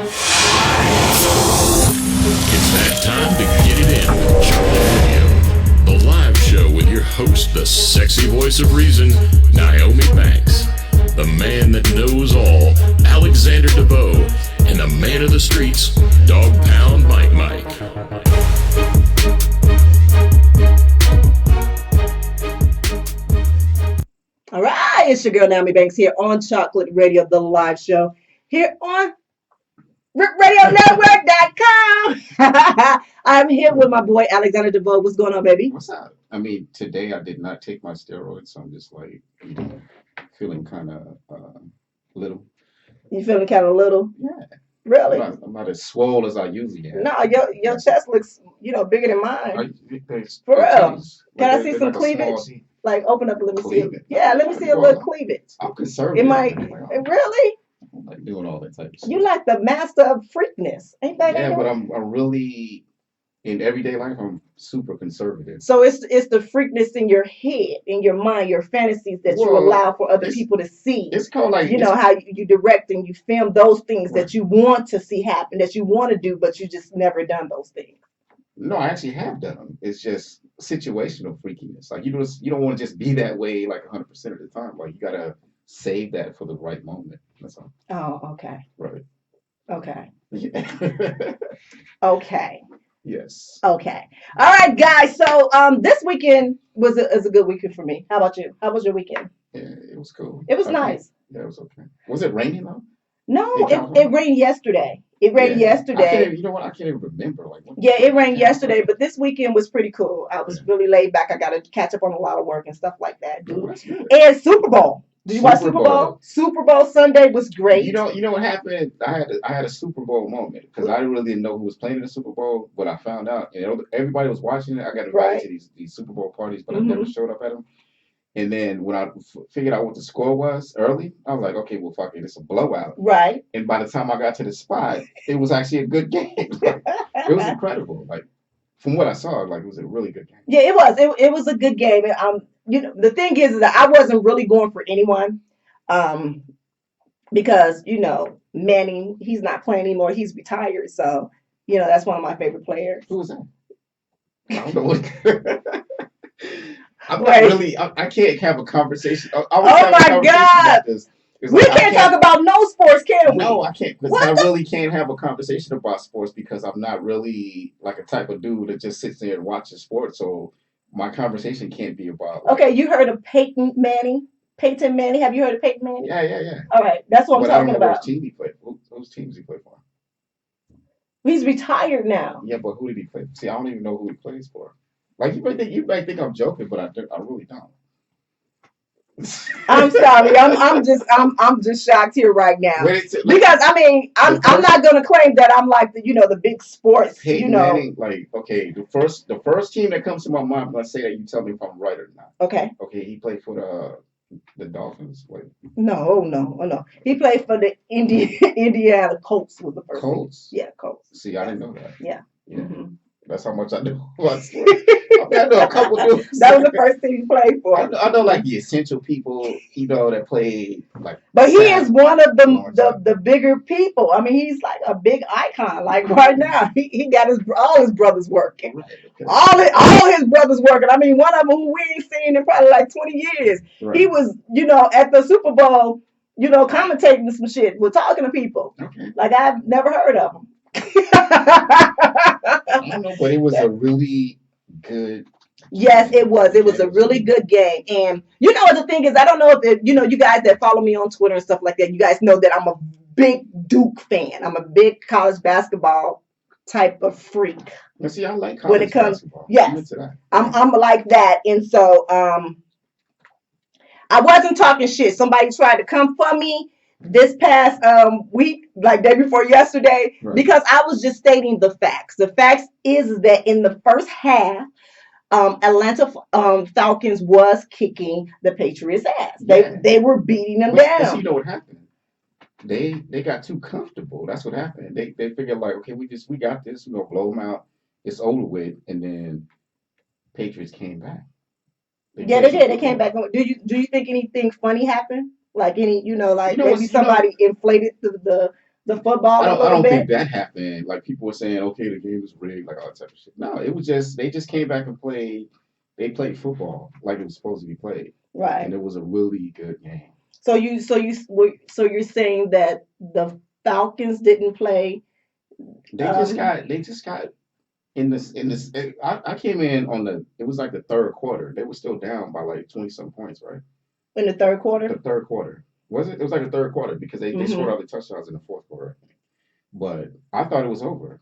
It's that time to get it in with Charlie Radio, the live show with your host, the sexy voice of reason, Nyomi Banxxx, the man that knows all, Alexander Devoe, and the man of the streets, Dog Pound MikeMike. All right, it's your girl Nyomi Banxxx here on Chocolate Radio, the live show here on RipRadioNetwork.com. I'm here with my boy Alexander Devoe. What's going on, baby? What's up? I mean, today I did not take my steroids, so I'm just like feeling kind of little. You feeling kind of little? Yeah. Really? I'm not as swole as I usually am. No, your chest looks, bigger than mine. For For real. Can I see some cleavage? Like, open up and let me see it. Yeah, let me see a little cleavage. I'm conservative. It might, really? I'm like doing all that type of stuff. You like the master of freakness. Ain't that? Yeah, but I'm really, in everyday life, I'm super conservative. So it's the freakness in your head, in your mind, your fantasies that you allow for other people to see. It's called like, how you direct and you film those things that you want to see happen, that you want to do, but you just never done those things. No, I actually have done them. It's just situational freakiness. Like you don't want to just be that way like 100% of the time. Like you gotta save that for the right moment. That's all. Oh, okay. Right. Okay. Yeah. Okay. Yes. Okay. All right, guys. So this weekend was a good weekend for me. How about you? How was your weekend? Yeah, it was cool. It was nice. Yeah, it was okay. Was it raining though? No, it rained yesterday. It rained yesterday. You know what? I can't even remember. Yeah, it rained yesterday, but this weekend was pretty cool. I was really laid back. I got to catch up on a lot of work and stuff like that, dude. Oh, that's good. And Super Bowl. Did you watch Super Bowl? Super Bowl Sunday was great. You know what happened? I had a Super Bowl moment because I really didn't know who was playing in the Super Bowl, but I found out, and everybody was watching it. I got invited to these Super Bowl parties, but I never showed up at them. And then when I figured out what the score was early, I was like, okay, well, fuck it, it's a blowout. Right. And by the time I got to the spot, it was actually a good game. It was incredible. Like from what I saw, like it was a really good game. Yeah, it was. It was a good game. The thing is that I wasn't really going for anyone, because Manning, he's not playing anymore. He's retired, so that's one of my favorite players. Who was that? I don't know what. I'm not really. I can't have a conversation. Oh my God! We can't talk about no sports, can we? No, I can't. Because I really can't have a conversation about sports because I'm not really like a type of dude that just sits there and watches sports. So my conversation can't be about. Okay, you heard of Peyton Manning? Peyton Manning. Have you heard of Peyton Manning? Yeah. All right, that's what I'm talking about. Which team he played? Whose teams he played for? He's retired now. Yeah, but who did he play? See, I don't even know who he plays for. Like you might think I'm joking, but I really don't. I'm sorry. I'm just shocked here right now because I'm not gonna claim that I'm like the big sports. Peyton Manning, like okay, the first team that comes to my mind. Let's say that you tell me if I'm right or not. Okay. Okay, he played for the Dolphins. Like, no. He played for the Indiana Colts. Was the first. Colts. Team. Yeah, Colts. See, I didn't know that. Yeah. Mm-hmm. That's how much I know. I know a couple dudes. That was the first team he played for. I know like the essential people, that play like. But he is one of the bigger people. I mean, he's like a big icon. Like right now, he got all his brothers working. Right, okay. All his brothers working. I mean, one of them who we ain't seen in probably like 20 years. Right. He was, at the Super Bowl, commentating some shit. We're talking to people. Okay. Like I've never heard of him. I don't know, but it was a really good. Yes, it was. It was a really good game, and the thing is, I don't know if you guys that follow me on Twitter and stuff like that. You guys know that I'm a big Duke fan. I'm a big college basketball type of freak. See, I like college basketball. Yes, I'm like that, and so I wasn't talking shit. Somebody tried to come for me this past week, like day before yesterday, because I was just stating the facts. The facts is that in the first half, Atlanta Falcons was kicking the Patriots' ass. They were beating them down. But you know what happened? They got too comfortable. That's what happened. They figured like, okay, we got this. We're gonna blow them out. It's over with. And then Patriots came back. They did. They came back. Do you think anything funny happened? Like maybe somebody inflated the football a I little don't bit? think that happened. Like people were saying, okay, the game was rigged, like all that type of shit. No, it was just they just came back and played. They played football like it was supposed to be played, Right. and it was a really good game. So you're saying that the Falcons didn't play. They just got in this. I came in on it was like the third quarter. They were still down by like 20 some points, right? In the third quarter. The third quarter was it? It was like the third quarter because they Mm-hmm. scored all the touchdowns in the fourth quarter, I think. But I thought it was over.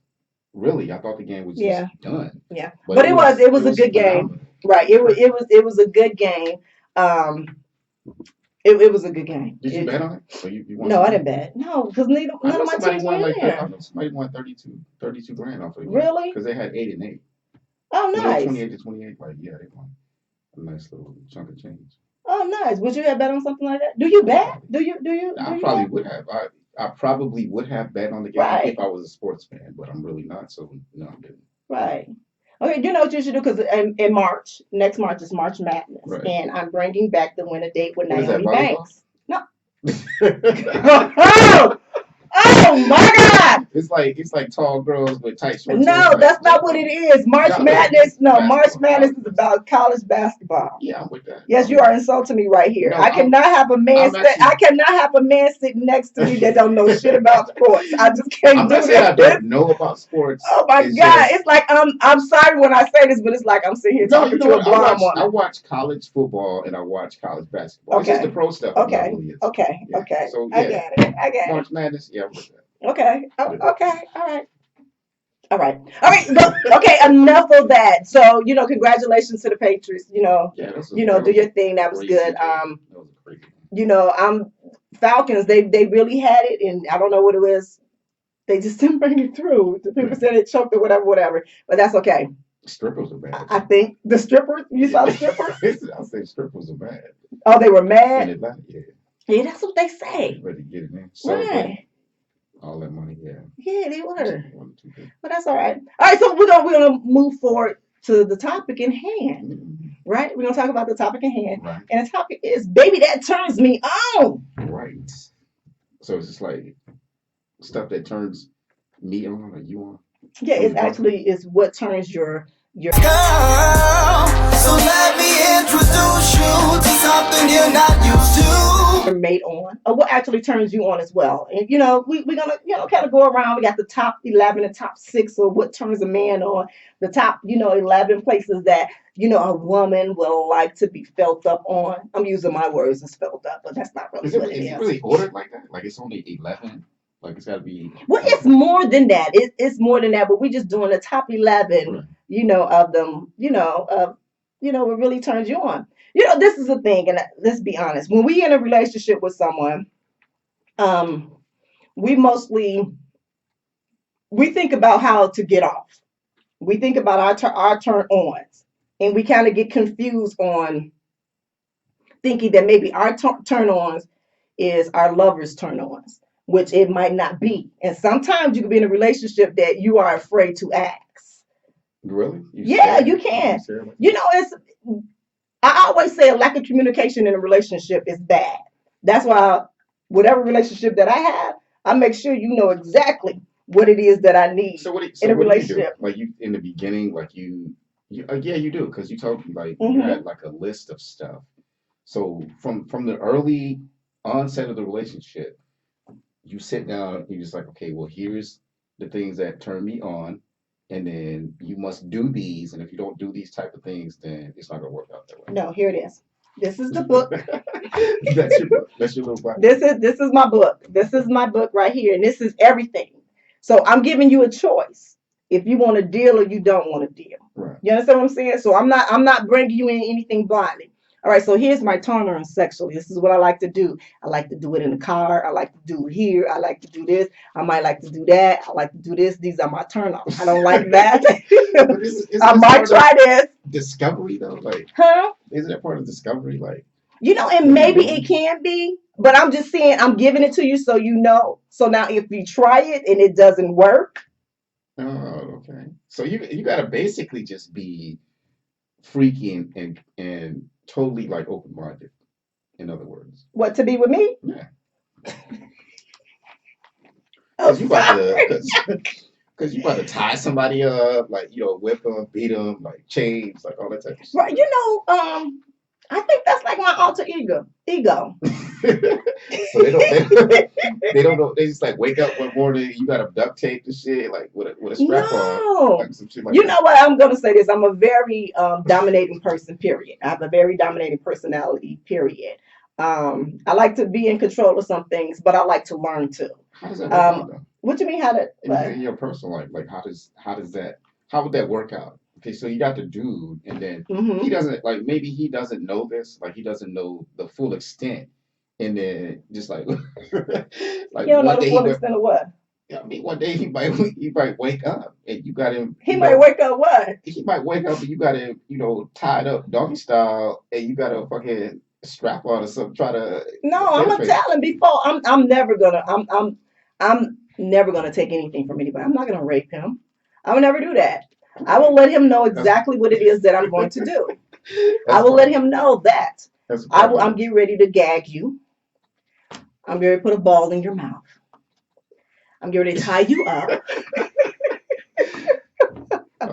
Really, I thought the game was just done. Yeah, but it was a good game, phenomenal. right? It was a good game. It was a good game. Did you bet on it? So you won No, I some didn't money? bet. No, because none of my teams were in there. I know somebody won 32 grand off of it. Really? Because they had 8 and 8. Oh, No, nice. 28 to 28. Like, yeah, they won a nice little chunk of change. Oh, nice. Would you have bet on something like that? Do you bet? Do you? I probably would have. I probably would have bet on the game if I was a sports fan, but I'm really not. So no, I didn't. Right. Okay, you know what you should do? Because in March, next March is March Madness, Right. And I'm bringing back the winner date with What is that, Nyomi Banxxx. No. Oh my God! It's like tall girls with tight shorts. No, that's not what it is. March Madness is about college basketball. Yeah, I'm with that. Yes, you are insulting me right here. No, I cannot have a man sitting next to me that don't know shit about sports. I just can't do that. I don't know about sports. Oh my God! It's like I'm sorry when I say this, but it's like I'm sitting here talking to a blonde woman. I watch college football and I watch college basketball. Okay. It's just the pro stuff. Okay. So I get it. March Madness. Yeah, I'm with that. Okay. Okay. All right. But, okay. Enough of that. So congratulations to the Patriots. Do your thing. That was good. That was crazy. Falcons. They really had it, and I don't know what it was. They just didn't bring it through. The people said it choked or whatever. But that's okay. Strippers are bad. I think the strippers. You saw the strippers? I say strippers are bad. Oh, they were mad. In Atlanta, yeah. Yeah, that's what they say. Ready to get it in. Right. All that money, yeah. Yeah, they were. But that's all right. All right, so we're gonna move forward to the topic in hand. Mm-hmm. Right? We're gonna talk about the topic in hand. Right. And the topic is baby that turns me on. Right. So it's just like stuff that turns me on or you on. Yeah, it's what turns your girl. So let me introduce you to something you're not used to. Mate on, or what actually turns you on as well. And we're gonna kind of go around. We got the top 11 and top 6 of what turns a man on. The top 11 places that a woman will like to be felt up on. I'm using my words as felt up, but that's not really what it is. Is it really ordered like that? Like it's only 11? Like it's got to be. Well, it's more than that. It's more than that. But we're just doing the top 11. Right. Of them. What really turns you on. This is the thing, and let's be honest. When we in a relationship with someone, we think about how to get off. We think about our turn-ons, and we kind of get confused on thinking that maybe our turn-ons is our lover's turn-ons, which it might not be. And sometimes you can be in a relationship that you are afraid to ask. Really? You can. It's. I always say a lack of communication in a relationship is bad. That's why whatever relationship that I have, I make sure you know exactly what it is that I need in a relationship. Like you in the beginning, like you do, because you told me like you had like a list of stuff. So from the early onset of the relationship, you sit down and you're just like, okay, well, here's the things that turn me on. And then you must do these, and if you don't do these type of things, then it's not gonna work out that way. No, here it is. This is the book. That's your book. That's your little book. This is my book. This is my book right here, and this is everything. So I'm giving you a choice if you want to deal or you don't want to deal. Right. You understand what I'm saying? So I'm not bringing you in anything blindly. All right, so here's my turn-ons sexually. This is what I like to do. I like to do it in the car. I like to do it here. I like to do this. I might like to do that. I like to do this. These are my turn-ons. I don't like that. I might try this. Discovery, though? Like, isn't that part of discovery? Like, and maybe it can be, but I'm just saying I'm giving it to you so you know. So now if you try it and it doesn't work. Oh, okay. So you got to basically just be freaky and totally like open-minded, in other words. What, to be with me? Yeah. Because you about to, because you about to tie somebody up, like, whip them, beat them, like chains, like all that type of shit. Right. I think that's like my alter ego. So they don't know. They just like wake up one morning, you got to duct tape the shit like with a strap on, like some shit like you that. know what? I'm gonna say this. I'm a very dominating person. Period. I have a very dominating personality. Period. I like to be in control of some things, but I like to learn too. How does that work out though? What do you mean? How to in your personal life? Like how would that work out? Okay, so you got the dude, and then he doesn't maybe he doesn't know this, like he doesn't know the full extent, and then just like like you don't know the full extent of what? I mean, one day he might wake up and you got him. He might wake up what? He might wake up and you got him, tied up doggy style, and you got a fucking strap on or something. Try to. No, I'm gonna tell him before. I'm never gonna take anything from anybody. I'm not gonna rape him. I will never do that. I will let him know exactly what it is that I'm going to do. I will let him know that. I'm getting ready to gag you. I'm getting ready to put a ball in your mouth. I'm getting ready to tie you up. Oh my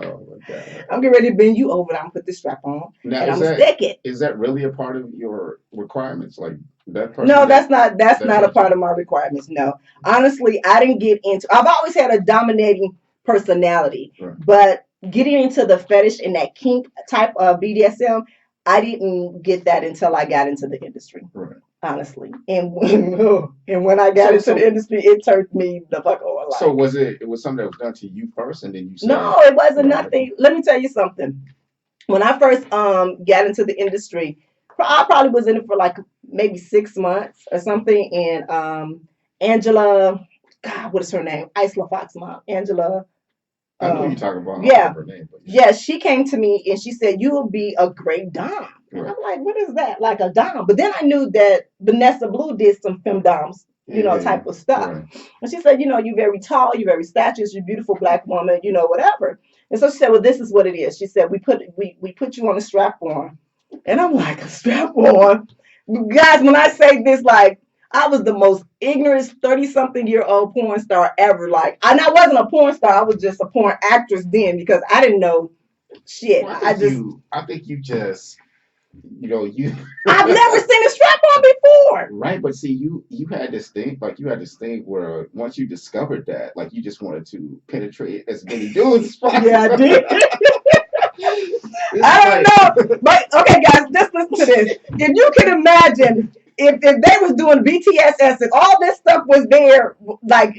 God. I'm getting ready to bend you over. I'm gonna put the strap on now, and I'm gonna stick it. Is that really a part of your requirements? Like that person? No, that's not a part of my requirements. No, honestly, I didn't get into. I've always had a dominating personality, right. But getting into the fetish and that kink type of BDSM, I didn't get that until I got into the industry. Right. Honestly, and when I got into the industry, it turned me the fuck on. So was it was something that was done to you first, and then you said, no, it wasn't nothing. Let me tell you something. When I first got into the industry, I probably was in it for like maybe 6 months or something. And Angela, God, what is her name? Isla Fox mom, Angela. I know you're talking about. Yeah, her name, but yeah. She came to me and she said, "You will be a great dom." And I'm like, "What is that? Like a dom?" But then I knew that Vanessa Blue did some femdoms, type of stuff. Right. And she said, "You're very tall, you're very statuous, you're a beautiful black woman, whatever." And so she said, "Well, this is what it is." She said, "We put you on a strap on," and I'm like, "A strap on?" Guys, when I say this, like, I was the most ignorant 30-something-year-old porn star ever. Like, and I wasn't a porn star. I was just a porn actress then because I didn't know shit. Well, I think you just, you. I've never seen a strap on before. Right, but see, you had this thing, where once you discovered that, like, you just wanted to penetrate as many dudes as possible. Yeah, I did. I don't know, but okay, guys, just listen to this. If you can imagine. If they was doing BTSS and all this stuff was there, like,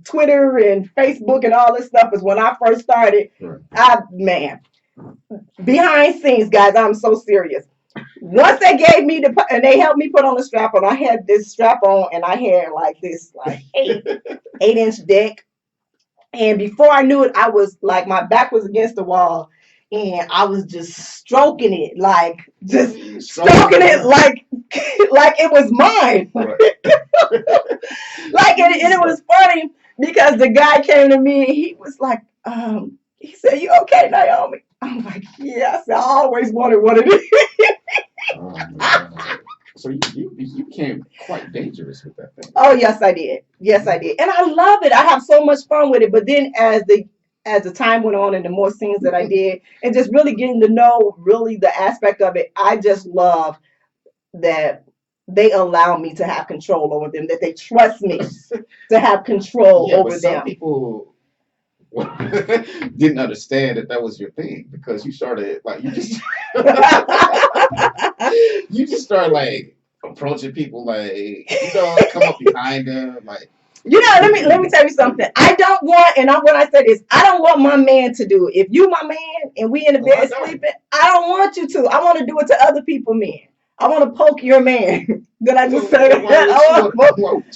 Twitter and Facebook and all this stuff is when I first started. Right. Behind scenes, guys, I'm so serious. Once they gave me and they helped me put on the strap on, I had this strap on and I had like this 8-inch dick. And before I knew it, I was like, my back was against the wall. And I was just stroking it, like it was mine. Right. And it was funny because the guy came to me and he was like, he said, "You okay, Naomi?" I'm like, "Yes, I always wanted one of these." Oh my God. So you became quite dangerous with that thing. Oh yes, I did. Yes, I did, and I love it. I have so much fun with it. But then as the time went on and the more scenes that I did and just really getting to know really the aspect of it, I just love that they allow me to have control over them, that they trust me to have control over them. Some people didn't understand that was your thing because you started you just started like approaching people like, come up behind them like. Let me tell you something. I don't want, and when I say this, I don't want my man to do it. If you my man and we in the bed sleeping, I don't want you to. I want to do it to other people, men. I want to poke your man. Did I just say that? I don't want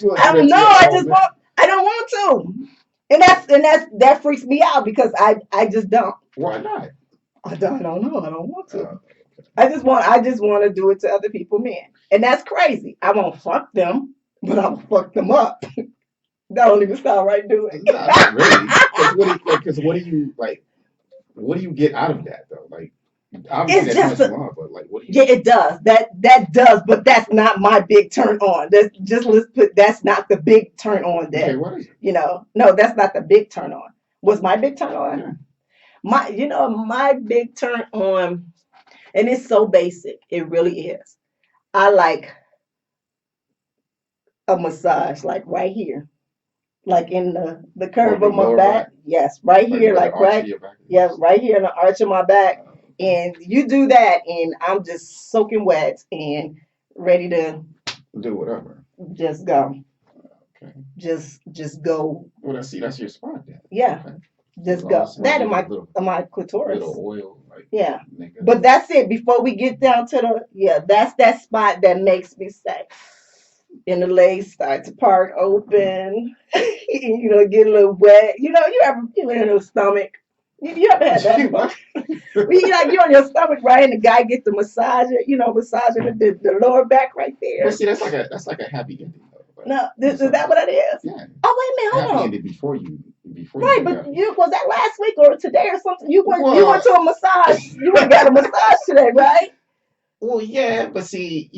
to. And that freaks me out because I just don't. Why not? I don't know. I don't want to. I just want to do it to other people, men. And that's crazy. I won't fuck them, but I'll fuck them up. That don't even sound right, do it? Not really. Because what do you get out of that though? Like, obviously it's just Like, what do you? Yeah, it does. That does, but that's not my big turn on. That's not the big turn on that. Okay, what is it? No, that's not the big turn on. What's my big turn on? Yeah. My big turn on, and it's so basic. It really is. I like a massage, like right here, like in the curve Or of the my lower back. back? Yes, right Like here, where the like arch of right, your back yeah, is? right here in the arch of my back. Okay. And you do that, and I'm just soaking wet and ready to Do whatever. just go, Okay. just go. Well, that's your spot then. Yeah, Okay. just As long go. as That in maybe a my clitoris. little oil, like Yeah, nigga. but that's it. Before we get down to that's that spot that makes me say, and the legs start to part open. Get a little wet. You ever in your stomach. You ever had that? What? You on your stomach, right? And the guy gets the massager, massaging the lower back right there. But see, that's like a happy ending though. No, is that what it is? Yeah. Oh, wait a minute, Happy hold on. ending before you Right, do but that. was that last week or today or something? You went Well, to a massage. You went and got a massage today, right? well, yeah, but see,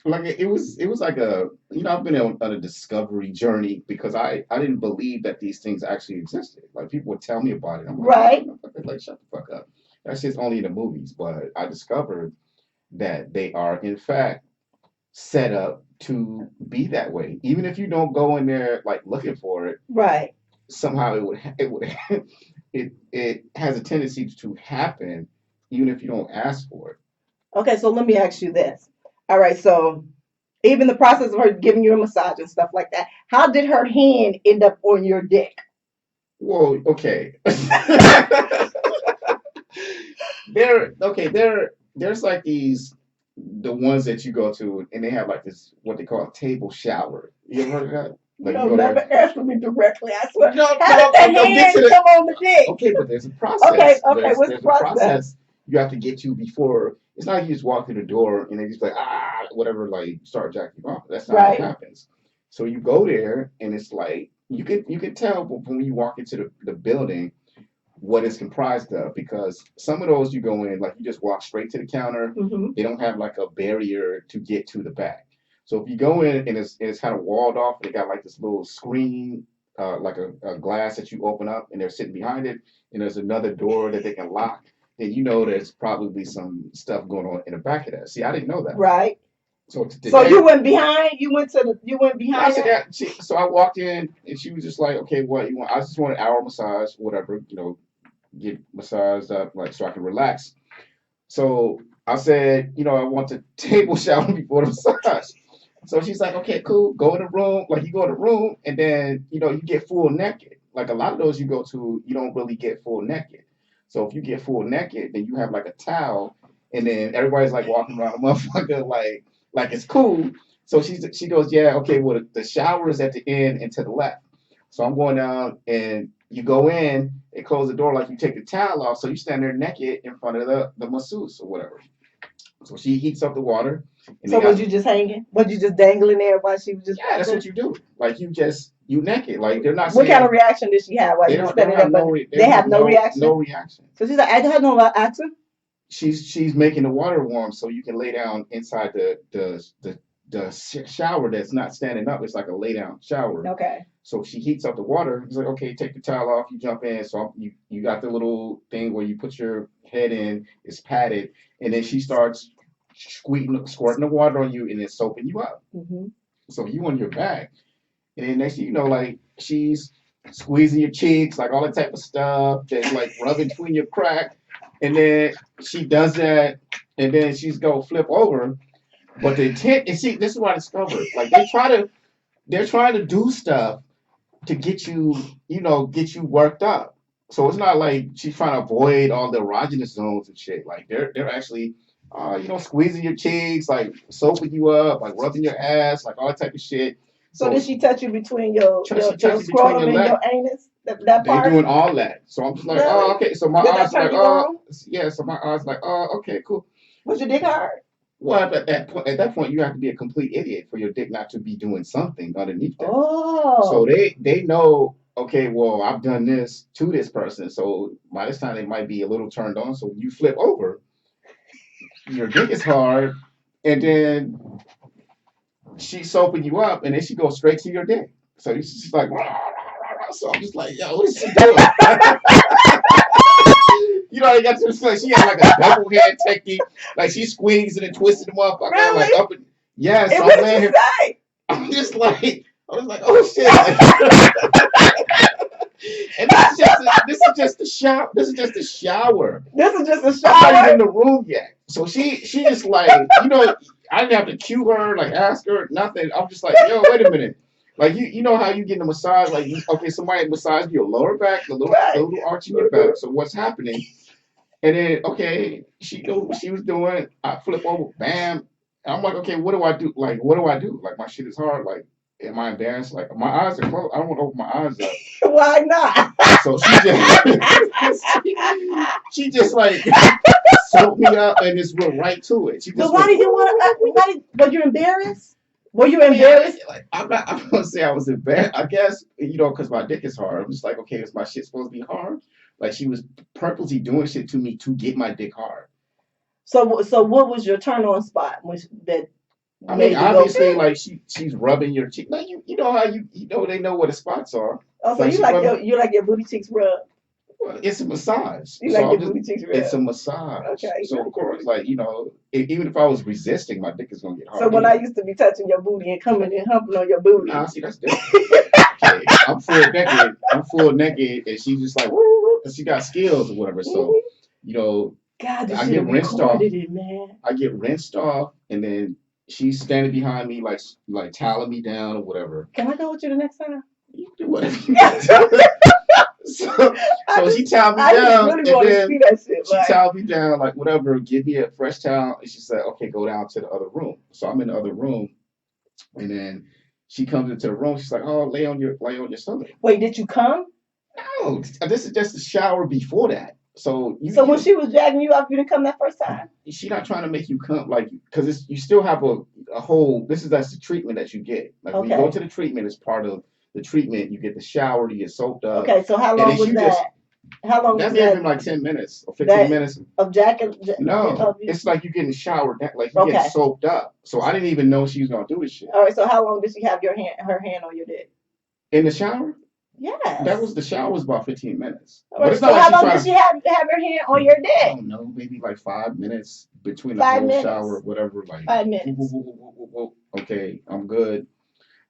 like it was like I've been on a discovery journey because I didn't believe that these things actually existed. Like people would tell me about it. I'm like, Right. like shut the fuck up. That's just only in the movies. But I discovered that they are in fact set up to be that way. Even if you don't go in there like looking for it, Right. somehow it would it has a tendency to happen even if you don't ask for it. Okay, so let me ask you this. All right, so even the process of her giving you a massage and stuff like that, how did her hand end up on your dick? Whoa, okay. There's like the ones that you go to and they have like this what they call a table shower. You ever heard of that? Like You never answer me directly. I swear. No, How did the hand come on the dick? Okay, but there's a process. Okay, what's There's the a process? you have to get to before. It's not like you just walk through the door and they just like whatever like start jacking off. That's not Right. what happens. So you go there and it's like you can tell when you walk into the building what it's comprised of because some of those you go in like you just walk straight to the counter. Mm-hmm. They don't have like a barrier to get to the back. So if you go in and it's kind of walled off, they got like this little screen, like a glass that you open up, and they're sitting behind it, and there's another door that they can lock. Then there's probably some stuff going on in the back of that. See, I didn't know that. Right. So you went behind. You went behind. I said that. So I walked in, and she was just like, "Okay, what you want?" I just want an hour massage, whatever, get massaged up, like so I can relax. So I said, I want the table shower before the massage. So she's like, okay, cool. Go in the room. Like you go in the room and then, you get full naked. Like a lot of those you go to, you don't really get full naked. So if you get full naked, then you have like a towel and then everybody's like walking around a motherfucker like it's cool. So she goes, yeah, okay, well the shower is at the end and to the left. So I'm going down and you go in and close the door like you take the towel off. So you stand there naked in front of the masseuse or whatever. So she heats up the water. So was you just hanging? Was you just dangling there while she was just? Yeah, that's what you do. Like you naked. Like they're not. What kind of reaction did she have while you were standing there? They have no reaction. No reaction. So she's like, I had no reaction. She's making the water warm so you can lay down inside the shower that's not standing up. It's like a lay down shower. Okay. So she heats up the water. He's like, okay, take the towel off. You jump in. So you got the little thing where you put your head in. It's padded, and then she starts squirting the water on you and then soaping you up. Mm-hmm. So you on your back, and then next thing you know, like she's squeezing your cheeks, like all that type of stuff, just like rubbing between your crack, and then she does that, and then she's go flip over. But the intent, and see, this is what I discovered. Like they're trying to do stuff to get you, get you worked up. So it's not like she's trying to avoid all the erogenous zones and shit. Like they're actually, squeezing your cheeks, like soaping you up, like rubbing your ass, like all that type of shit. So did she touch you between your scrotum and your anus? That part? They doing all that. So I'm just like, really? Oh, okay. So my eyes like, oh, yeah. So my eyes like, oh, okay, cool. Was your dick hard? Well, at that point, you have to be a complete idiot for your dick not to be doing something underneath that. Oh. So they know, okay, well, I've done this to this person. So by this time, they might be a little turned on. So you flip over. your dick is hard, and then she's soaping you up, and then she goes straight to your dick. So she's like, rah, rah, rah, rah. So I'm just like, yo, what is she doing? You know, I got to the place. She had like a double hand technique, like she squeezed and twisted the motherfucker like up and yeah. So what did you say? I'm just like, I was like, oh shit. And this is just the shower. This is just a shower. This is just a shower. I'm not even in the room yet. So she just like, you know, I didn't have to cue her, like ask her, nothing. I'm just like, yo, wait a minute. Like you know how you get a massage, like okay, somebody massage your lower back, the little arch in your back. So what's happening? And then okay, she knew what she was doing. I flip over, bam. And I'm like, okay, what do I do? Like, what do I do? Like my shit is hard. Like, am I embarrassed? Like my eyes are closed. I don't want to open my eyes up. Why not? So she just like soaked me up and just went right to it. She just but why did you want to? Were you embarrassed? Were you embarrassed? Like, I'm gonna say I was embarrassed. I guess you know because my dick is hard. I'm just like, okay, is my shit supposed to be hard? Like she was purposely doing shit to me to get my dick hard. So what was your turn on spot? I mean, obviously, like she's rubbing your cheek. Like you know how you know they know where the spots are. Oh, so like you like your booty cheeks rubbed. Well, it's a massage. You like your booty cheeks rubbed. It's a massage. Okay. So of course, like you know, even if I was resisting, my dick is gonna get hard. So when I used to be touching your booty and coming and humping on your booty. Nah, see that's different. Okay. I'm full naked, and she's just like, woo, and she got skills or whatever. So, you know, God, I get rinsed off. It, man. I get rinsed off, and then she's standing behind me, like toweling me down or whatever. Can I go with you the next time? You can do whatever you want to. So she toweled me down, really and then see that shit, she toweled me down, like whatever. Give me a fresh towel, and she said, "Okay, go down to the other room." So I'm in the other room, and then she comes into the room. She's like, "Oh, lay on your stomach." Wait, did you come? No, this is just a shower before that. So when she was dragging you up, you didn't come that first time. She's not trying to make you come, like, because you still have a whole. That's the treatment that you get. Like when you go to the treatment, it's part of the treatment. You get the shower, you get soaked up. Okay, so how long was that? How long was that? That's been like 10 minutes or 15 minutes. Of jacking? No, it's like you getting showered, like you get soaked up. So I didn't even know she was gonna do this shit. All right, so how long did she have her hand on your dick? In the shower? Yeah. The shower was about 15 minutes. Right, but it's not so like how long did she have her hand on your dick? I don't know, maybe like 5 minutes between the whole shower, whatever. Like 5 minutes. Okay, I'm good.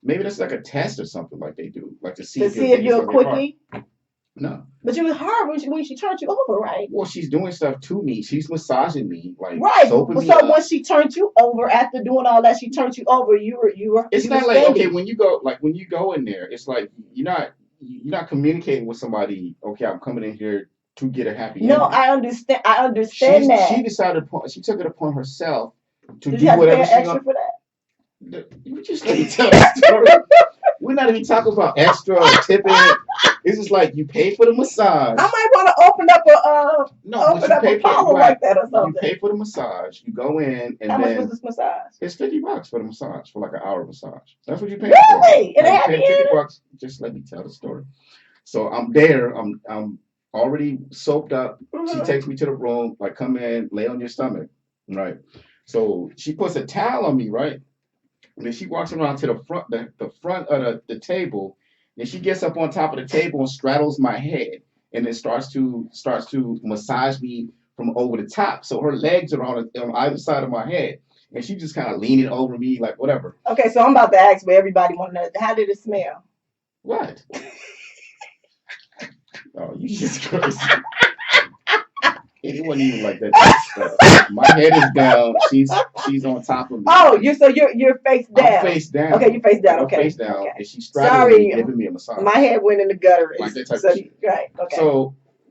Maybe that's like a test or something like they do, like to see if you're a quickie. No. But you was hard when she turned you over, right? Well, she's doing stuff to me. She's massaging me, like right. So when she turned you over, after doing all that, she turned you over. You were. It's not like standing. Okay, when you go in there, it's like you're not communicating with somebody. Okay, I'm coming in here to get a happy ending. No, I understand that. She decided. She took it upon herself to Did do you have whatever to pay extra for that? You just let me tell the story. We're not even talking about extra or tipping. It's just like you pay for the massage. I might want to open up a parlor like that or something. You pay for the massage. You go in and how much was this massage? It's $50 for the massage for like an hour massage. That's what you pay for. Really? And like, $50. Just let me tell the story. So I'm there. I'm already soaked up. Mm-hmm. She takes me to the room. Like, come in, lay on your stomach, right? So she puts a towel on me, right? And then she walks around to the front of the table. And she gets up on top of the table and straddles my head, and then starts to massage me from over the top. So her legs are on either side of my head, and she just kind of leaning over me like whatever. Okay, so I'm about to ask, but everybody want to know, how did it smell? What? Oh, you just crazy. It wasn't even like that. My head is down. She's on top of me. Oh, you're face down. I'm face down. Okay, you're face down. Okay. I'm face down, okay. And she's straddling me, giving me a massage. My head went in the gutter. Like that type of shit. Right. Okay.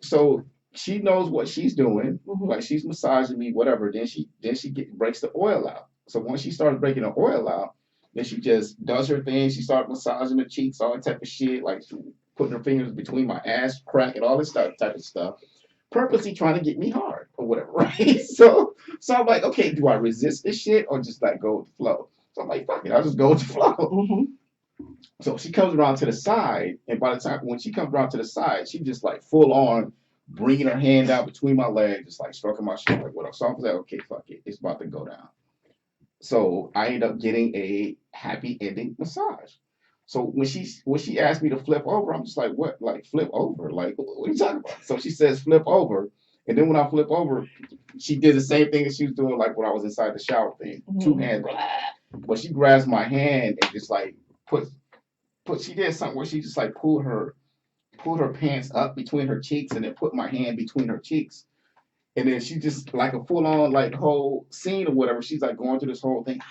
So she knows what she's doing. Mm-hmm. Like she's massaging me, whatever. Then she breaks the oil out. So once she starts breaking the oil out, then she just does her thing. She starts massaging the cheeks, all that type of shit. Like putting her fingers between my ass crack and all this type of stuff. Purposely trying to get me hard or whatever, right? So I'm like, okay, do I resist this shit or just like go with the flow? So I'm like, fuck it, I'll just go with the flow. Mm-hmm. So she comes around to the side, and by the time when she comes around to the side, she just like full on bringing her hand out between my legs, just like stroking my shoulder, like what up. So I was like, okay, fuck it, it's about to go down. So I ended up getting a happy ending massage. So when she asked me to flip over, I'm just like, what? Like flip over? Like what are you talking about? So she says flip over, and then when I flip over, she did the same thing that she was doing like when I was inside the shower thing. Two hands, but she grabs my hand and just like put. She did something where she just like pulled her pants up between her cheeks and then put my hand between her cheeks. And then she just like a full on like whole scene or whatever. She's like going through this whole thing,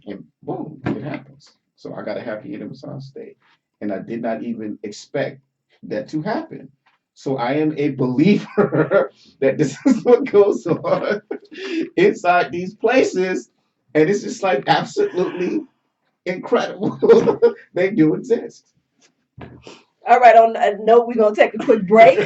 and boom, it happens. So I got a happy ending massage stay, and I did not even expect that to happen. So I am a believer that this is what goes on inside these places, and it's just like absolutely incredible. They do exist. All right, on that note, we're going to take a quick break.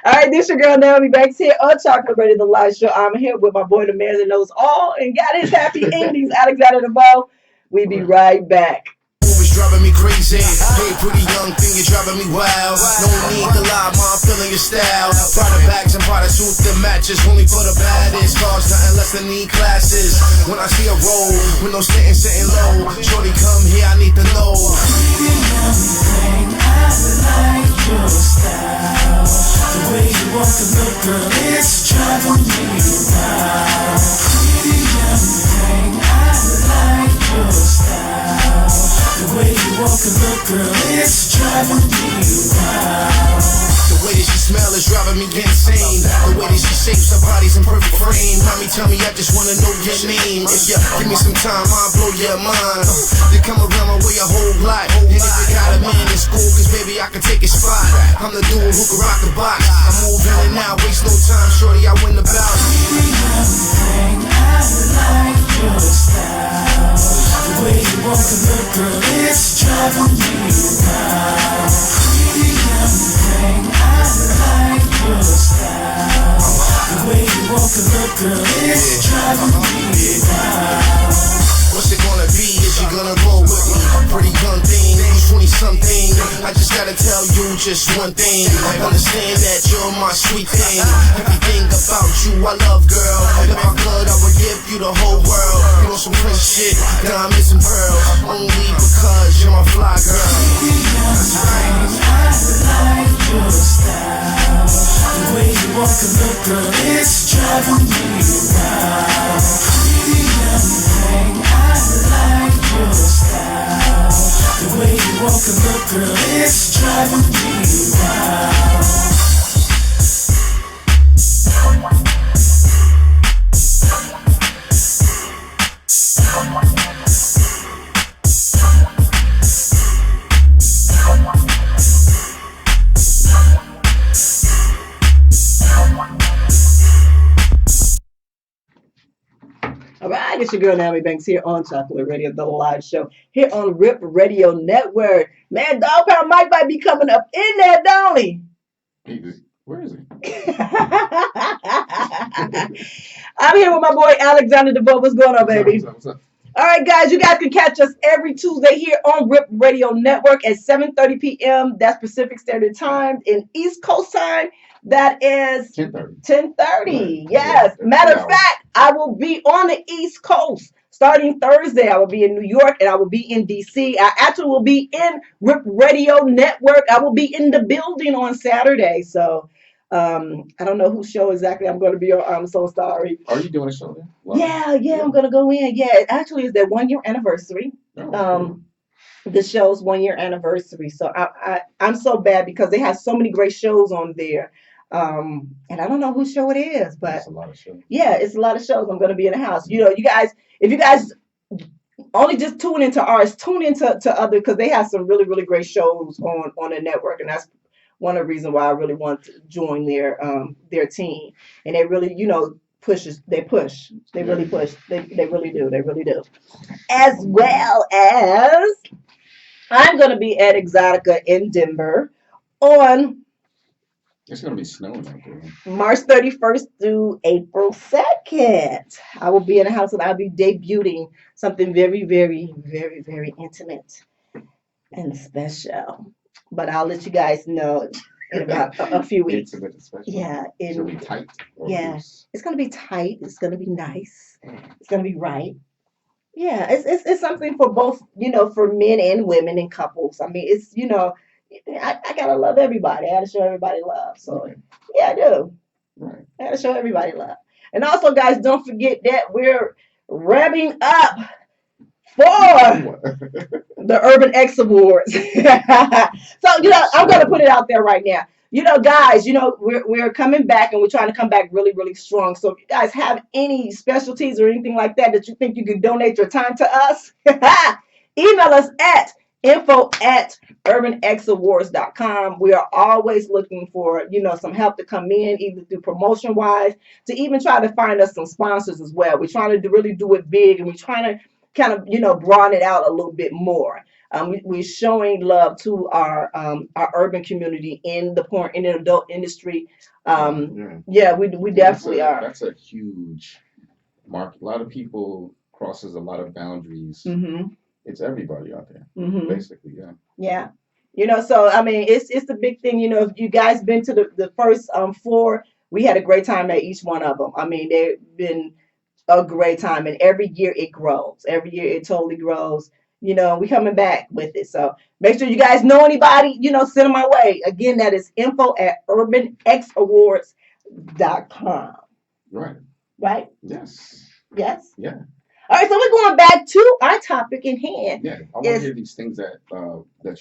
All right, this your girl Nyomi Banxxx here on Chocolate Radio, the live show. I'm here with my boy, the man that knows all and got his happy endings, Alexander Devoe. We be right back. It's driving me crazy. Hey, pretty young thing, you're driving me wild. No need to lie, ma, I'm feeling your style. Prada bags and Prada suit that matches. Only for the baddest. Cars, nothing less than need classes. When I see a roll, with no sitting low. Shorty, come here, I need to know. You know thing, I like your style. The way you walk and look, girl, it's driving me wild. You know thing, I like your style. The way you walk and look, girl, it's driving me wild. The way that she smell is driving me insane. The way that she shapes her body's in perfect frame. Mommy, tell me, I just wanna know your name. If you give me some time, I'll blow your mind. You come around my way a whole lot. And if you got a man in school, cause baby, I can take a spot. I'm the dude who can rock the box. I move in and out, waste no time, shorty, I win the bout. Thing, I like your style. The way you walk and look, girl, it's driving me wild. Thing, I like your style. The way you walk and look, girl, it's driving me wild. What's it gonna be? Is you gonna roll with me? Pretty young thing, 20-something. I just gotta tell you just one thing. I understand that you're my sweet thing. Everything about you I love, girl. If I could, I would give you the whole world. You know some Prince shit, diamonds and pearls. Only because you're my fly girl. That's right. I like your style. The way you walk and look, girl, it's driving me wild. Thing, I like your style. The way you walk and look, girl, it's driving me wild. All right, it's your girl Nyomi Banxxx here on Chocolate Radio, the live show here on RIP Radio Network. Man, Dog Pound Mike might be coming up in there, don't he? Where is he? I'm here with my boy Alexander Devoe. What's going on, baby? What's up? All right, guys, you guys can catch us every Tuesday here on RIP Radio Network at 7:30 p.m. That's Pacific Standard Time. In East Coast time, that is 10:30. Right. Yes. Yeah, matter of fact, I will be on the East Coast starting Thursday. I will be in New York and I will be in D.C. I actually will be in RIP Radio Network. I will be in the building on Saturday. So I don't know whose show exactly I'm going to be on. I'm so sorry. Are you doing a show there? Wow. Yeah, I'm going to go in. Yeah, it actually is their 1 year anniversary. Cool. The show's 1 year anniversary. So I'm so bad because they have so many great shows on there. And I don't know whose show it is, but it's a lot of shows. Yeah, it's a lot of shows. I'm going to be in the house. You know, you guys, if you guys only just tune into ours, tune into other, because they have some really, really great shows on the network. And that's one of the reasons why I really want to join their team. And they really, you know, they really push. They really do. As well as I'm going to be at Exotica in Denver on it's going to be snowing out there. March 31st through April 2nd. I will be in the house and I'll be debuting something very, very, very, very intimate and special. but I'll let you guys know in about a few weeks. Intimate, especially. Yeah, Should be tight or yeah, loose. it's gonna be tight. It's gonna be nice. It's gonna be right. Yeah, it's something for both, for men and women and couples. I mean, it's I gotta love everybody. I gotta show everybody love. So Right. yeah, I do. Right. I gotta show everybody love. And also, guys, don't forget that we're revving up for the Urban X Awards. So, I'm going to put it out there right now. Guys, we're coming back and we're trying to come back really, really strong. So if you guys have any specialties or anything like that you think you can donate your time to us, email us at info@urbanxawards.com. We are always looking for, some help to come in, either through promotion wise, to even try to find us some sponsors as well. We're trying to really do it big, and we're trying to kind of, broaden it out a little bit more. We're showing love to our urban community in the adult industry. We definitely are. That's a huge market. A lot of people crosses a lot of boundaries. Mm-hmm. It's everybody out there, basically. Yeah. Yeah. So I mean, it's a big thing. If you guys been to the first 4, we had a great time at each one of them. I mean, they've been a great time, and every year it grows. Every year it totally grows. We coming back with it. So make sure you guys know anybody, send them my way. Again, that is info@urbanxawards.com. Right. Right? Yes. Yes? Yeah. All right, so we're going back to our topic in hand. Yeah, I want to hear these things that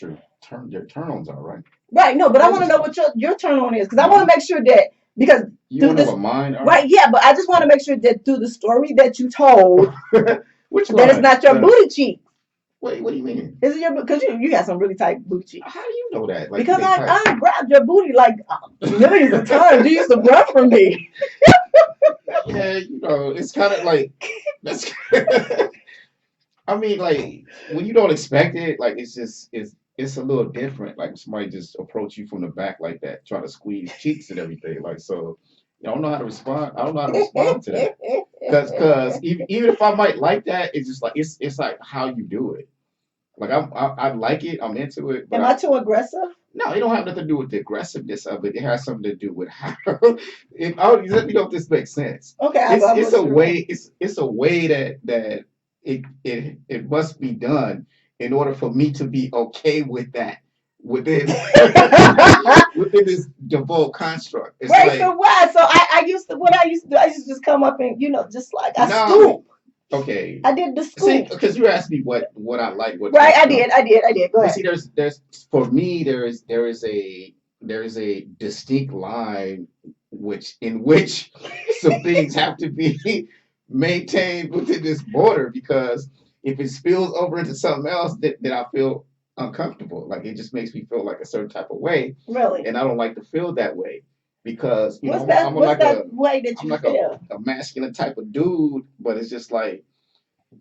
your turn-ons are, right? Right, no, but I want to know what your turn-on is, because I want to make sure that, because you want to know what mine are? Right, yeah, but I just want to make sure that through the story that you told, which that it's not your booty cheek. Wait, what do you mean? Is it because you got some really tight booty cheeks? How do you know that? Like, because I grabbed your booty like millions of times. You used to run from me. Yeah, it's kind of like that's. I mean, like when you don't expect it, like it's a little different. Like somebody just approach you from the back like that, trying to squeeze cheeks and everything. Like so, I don't know how to respond. I don't know how to respond to that. Because even if I might like that, it's just like it's like how you do it. Like I like it. I'm into it. But Am I too aggressive? No, it don't have nothing to do with the aggressiveness of it. It has something to do with how. Let me know if this makes sense. Okay, it's a way. It's a way that it must be done in order for me to be okay with that within this Devoe construct. It's right. So why? So I used to do. I used to just come up and just like scoop. Okay. I did the scoop. See, because you asked me what I like. What right. I did. Go ahead. See, there's for me there is a distinct line in which some things have to be maintained within this border, because if it spills over into something else, then I feel uncomfortable. Like it just makes me feel like a certain type of way. Really? And I don't like to feel that way. Because I'm like a masculine type of dude, but it's just like,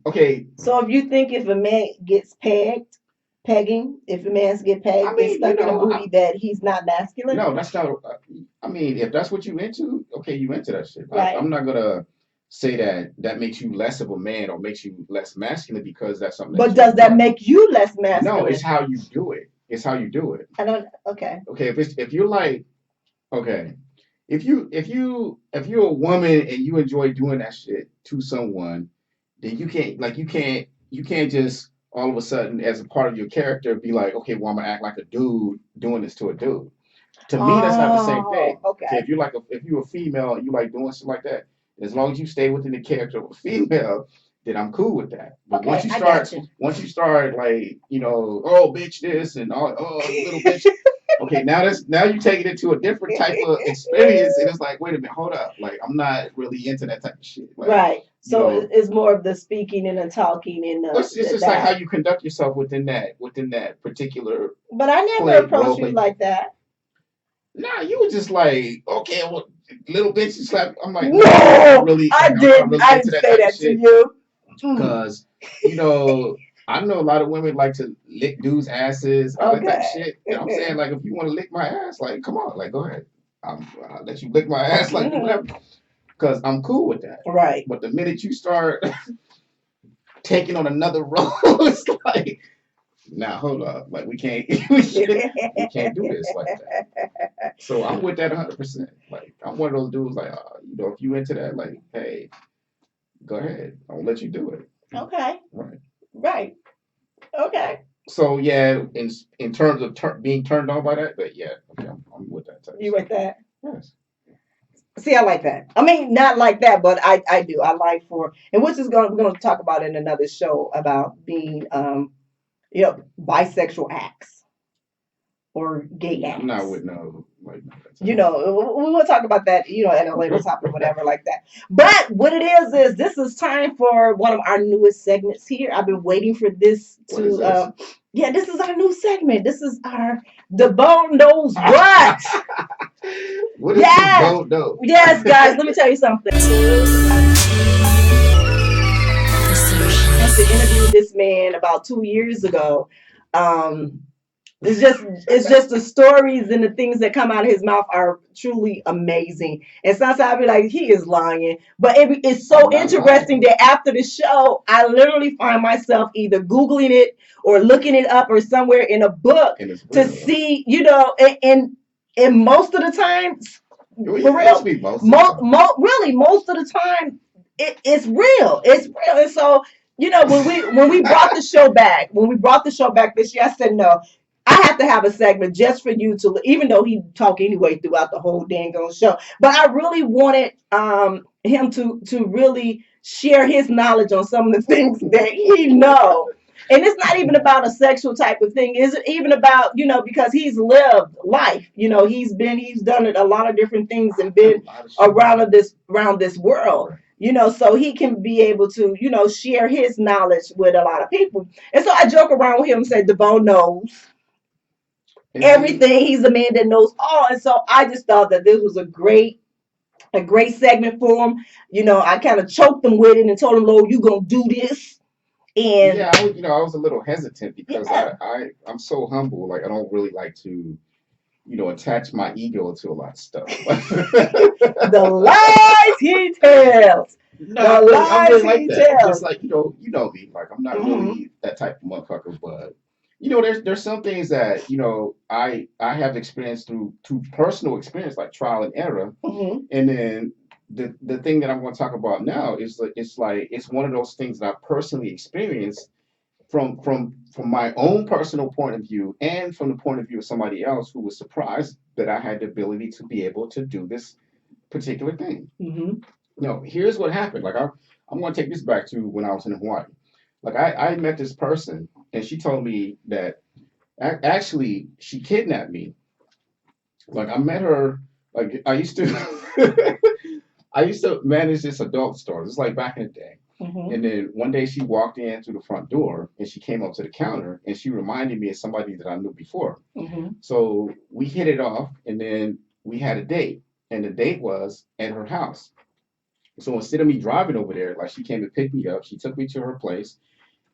okay. So if you think if a man gets pegging, if a man's get pegged, gets stuck in a booty, that he's not masculine? No, that's not. I mean, if that's what you into, okay, you into that shit. Right. I'm not gonna say that makes you less of a man or makes you less masculine because that's something. But does that make you less masculine? No, it's how you do it. It's how you do it. I don't. Okay. Okay, if you're like. Okay, if you're a woman and you enjoy doing that shit to someone, then you can't just all of a sudden as a part of your character be like, okay, well I'm gonna act like a dude doing this to a dude. To me, that's not the same thing. Okay. So if you're a female and you like doing shit like that, as long as you stay within the character of a female, then I'm cool with that. But once you start like, oh bitch this and oh little bitch. Okay, now you take it into a different type of experience, and it's like, wait a minute, hold up, like I'm not really into that type of shit. Like, right. So it's more of the speaking and the talking and it's just like how you conduct yourself within that particular. But I never approached you like that. Nah, you were just like, okay, well, little bitch, you slap. I'm like, no, I didn't say that to you. Because I know a lot of women like to lick dudes' asses, all that type of shit. And I'm saying, like, if you want to lick my ass, like, come on, like, go ahead. I'll let you lick my ass, like, do whatever. Because I'm cool with that. Right. But the minute you start taking on another role, it's like, Now hold up, like we can't we can't do this like that. So I'm with that 100%. Like I'm one of those dudes like if you into that, like hey, go ahead, I'll let you do it. Okay. Right. Right. Okay. So yeah, in terms of being turned on by that, but yeah, okay, I'm with that type. You with that? Yes. See, I like that. I mean, not like that, but I do. I like and which is we're gonna talk about in another show about being bisexual acts or gay acts. I'm not with no like. We will talk about that, at a later topic, whatever, like that. But what it is this is time for one of our newest segments here. I've been waiting for this to. This is our new segment. This is our Devoe knows what. What is Devoe know? Yes, guys. Let me tell you something. I had to interview this man about 2 years ago. It's just the stories and the things that come out of his mouth are truly amazing. And sometimes I'll be like, he is lying. But it's so interesting that after the show, I literally find myself either Googling it or looking it up or somewhere in a book to see, and most of the time, for real, really, most of the time, it's real. It's real. And so, when we brought the show back this year, I said, no, I have to have a segment just for you to, even though he talk anyway throughout the whole dang on show, but I really wanted him to really share his knowledge on some of the things that he know. And it's not even about a sexual type of thing. It's even about, because he's lived life. He's done a lot of different things and been around this world. So he can be able to, share his knowledge with a lot of people. And so I joke around with him and say, Devoe knows everything. He's a man that knows all. And so I just thought that this was a great segment for him. I kind of choked him with it and told him, Lord, you gonna do this. And yeah, I was a little hesitant because I'm so humble. Like I don't really like to, attach my ego to a lot of stuff. The lies he tells. No, I'm really like that. Just like you know me. Like I'm not really that type of motherfucker, but there's some things that I have experienced through personal experience, like trial and error, and then the thing that I'm going to talk about now is it's one of those things that I personally experienced from my own personal point of view and from the point of view of somebody else who was surprised that I had the ability to be able to do this particular thing. Here's what happened. Like I'm going to take this back to when I was in Hawaii. Like I met this person and she told me that actually she kidnapped me. Like I met her. Like I used to manage this adult store. It's like back in the day. And then one day she walked in through the front door and she came up to the counter and she reminded me of somebody that I knew before. So we hit it off and then we had a date. And the date was at her house. So instead of me driving over there, like she came to pick me up, she took me to her place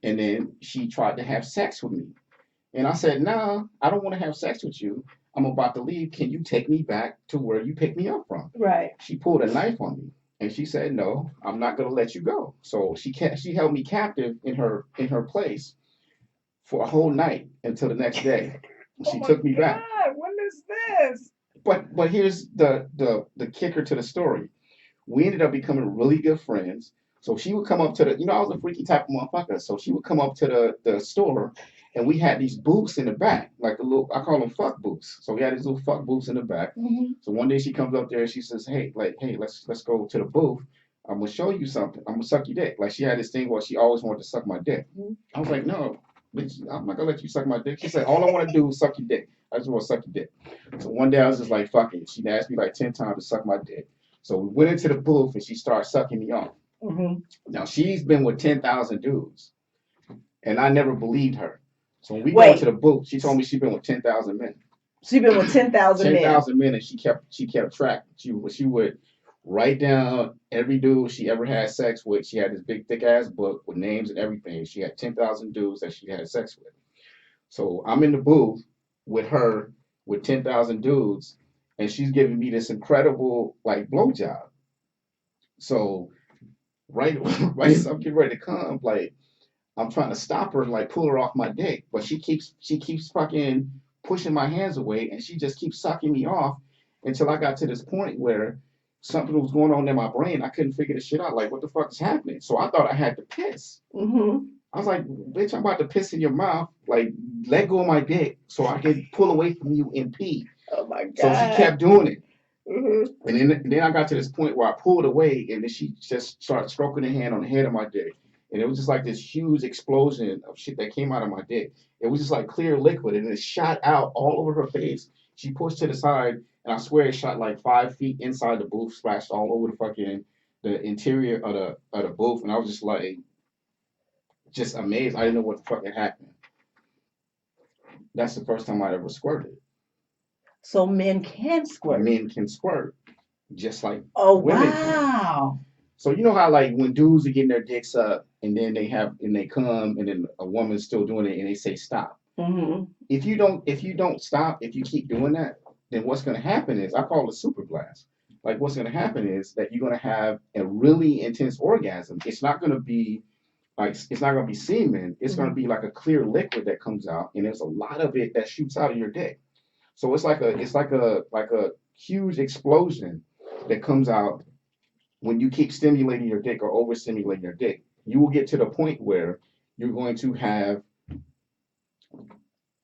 and then she tried to have sex with me. And I said, no, I don't want to have sex with you. I'm about to leave. Can you take me back to where you picked me up from? Right. She pulled a knife on me and she said, no, I'm not going to let you go. So she held me captive in her place for a whole night until the next day. She took me back. What is this? But here's the kicker to the story. We ended up becoming really good friends. So she would come up to I was a freaky type of motherfucker. So she would come up to the store and we had these booths in the back, like I call them fuck booths. So we had these little fuck booths in the back. So one day she comes up there and she says, hey, let's go to the booth. I'm going to show you something. I'm going to suck your dick. Like she had this thing where she always wanted to suck my dick. I was like, no, bitch, I'm not going to let you suck my dick. She said, all I want to do is suck your dick. I just want to suck your dick. So one day I was just like, fuck it. She asked me like 10 times to suck my dick. So we went into the booth and she started sucking me off. Now she's been with 10,000 dudes and I never believed her. So when we go to the booth, she told me she'd been with 10,000 men. She's been with 10,000 men. 10,000 men and she kept track. She would write down every dude she ever had sex with. She had this big thick ass book with names and everything. She had 10,000 dudes that she had sex with. So I'm in the booth with her with 10,000 dudes and she's giving me this incredible like blowjob. So right as I'm getting ready to come, like I'm trying to stop her, like pull her off my dick, but she keeps fucking pushing my hands away, and she just keeps sucking me off until I got to this point where something was going on in my brain. I couldn't figure the shit out. Like, what the fuck is happening? So I thought I had to piss. Mm-hmm. I was like, bitch, I'm about to piss in your mouth. Like, let go of my dick so I can pull away from you and pee. Oh my God. So she kept doing it. Mm-hmm. And then I got to this point where I pulled away, and then she just started stroking her hand on the head of my dick. And it was just like this huge explosion of shit that came out of my dick. It was just like clear liquid, and it shot out all over her face. She pushed to the side, and I swear it shot like 5 feet inside the booth, splashed all over the interior of the booth. And I was just like, just amazed. I didn't know what the fuck had happened. That's the first time I ever squirted. So men can squirt. Men can squirt, just like women can. So you know how like when dudes are getting their dicks up and then they come and then a woman's still doing it and they say stop. Mm-hmm. If you don't stop, if you keep doing that, then what's going to happen is, I call it a super blast. Like what's going to happen is that you're going to have a really intense orgasm. It's not going to be semen. It's going to be like a clear liquid that comes out, and there's a lot of it that shoots out of your dick. So it's like a huge explosion that comes out when you keep stimulating your dick or overstimulating your dick. You will get to the point where you're going to have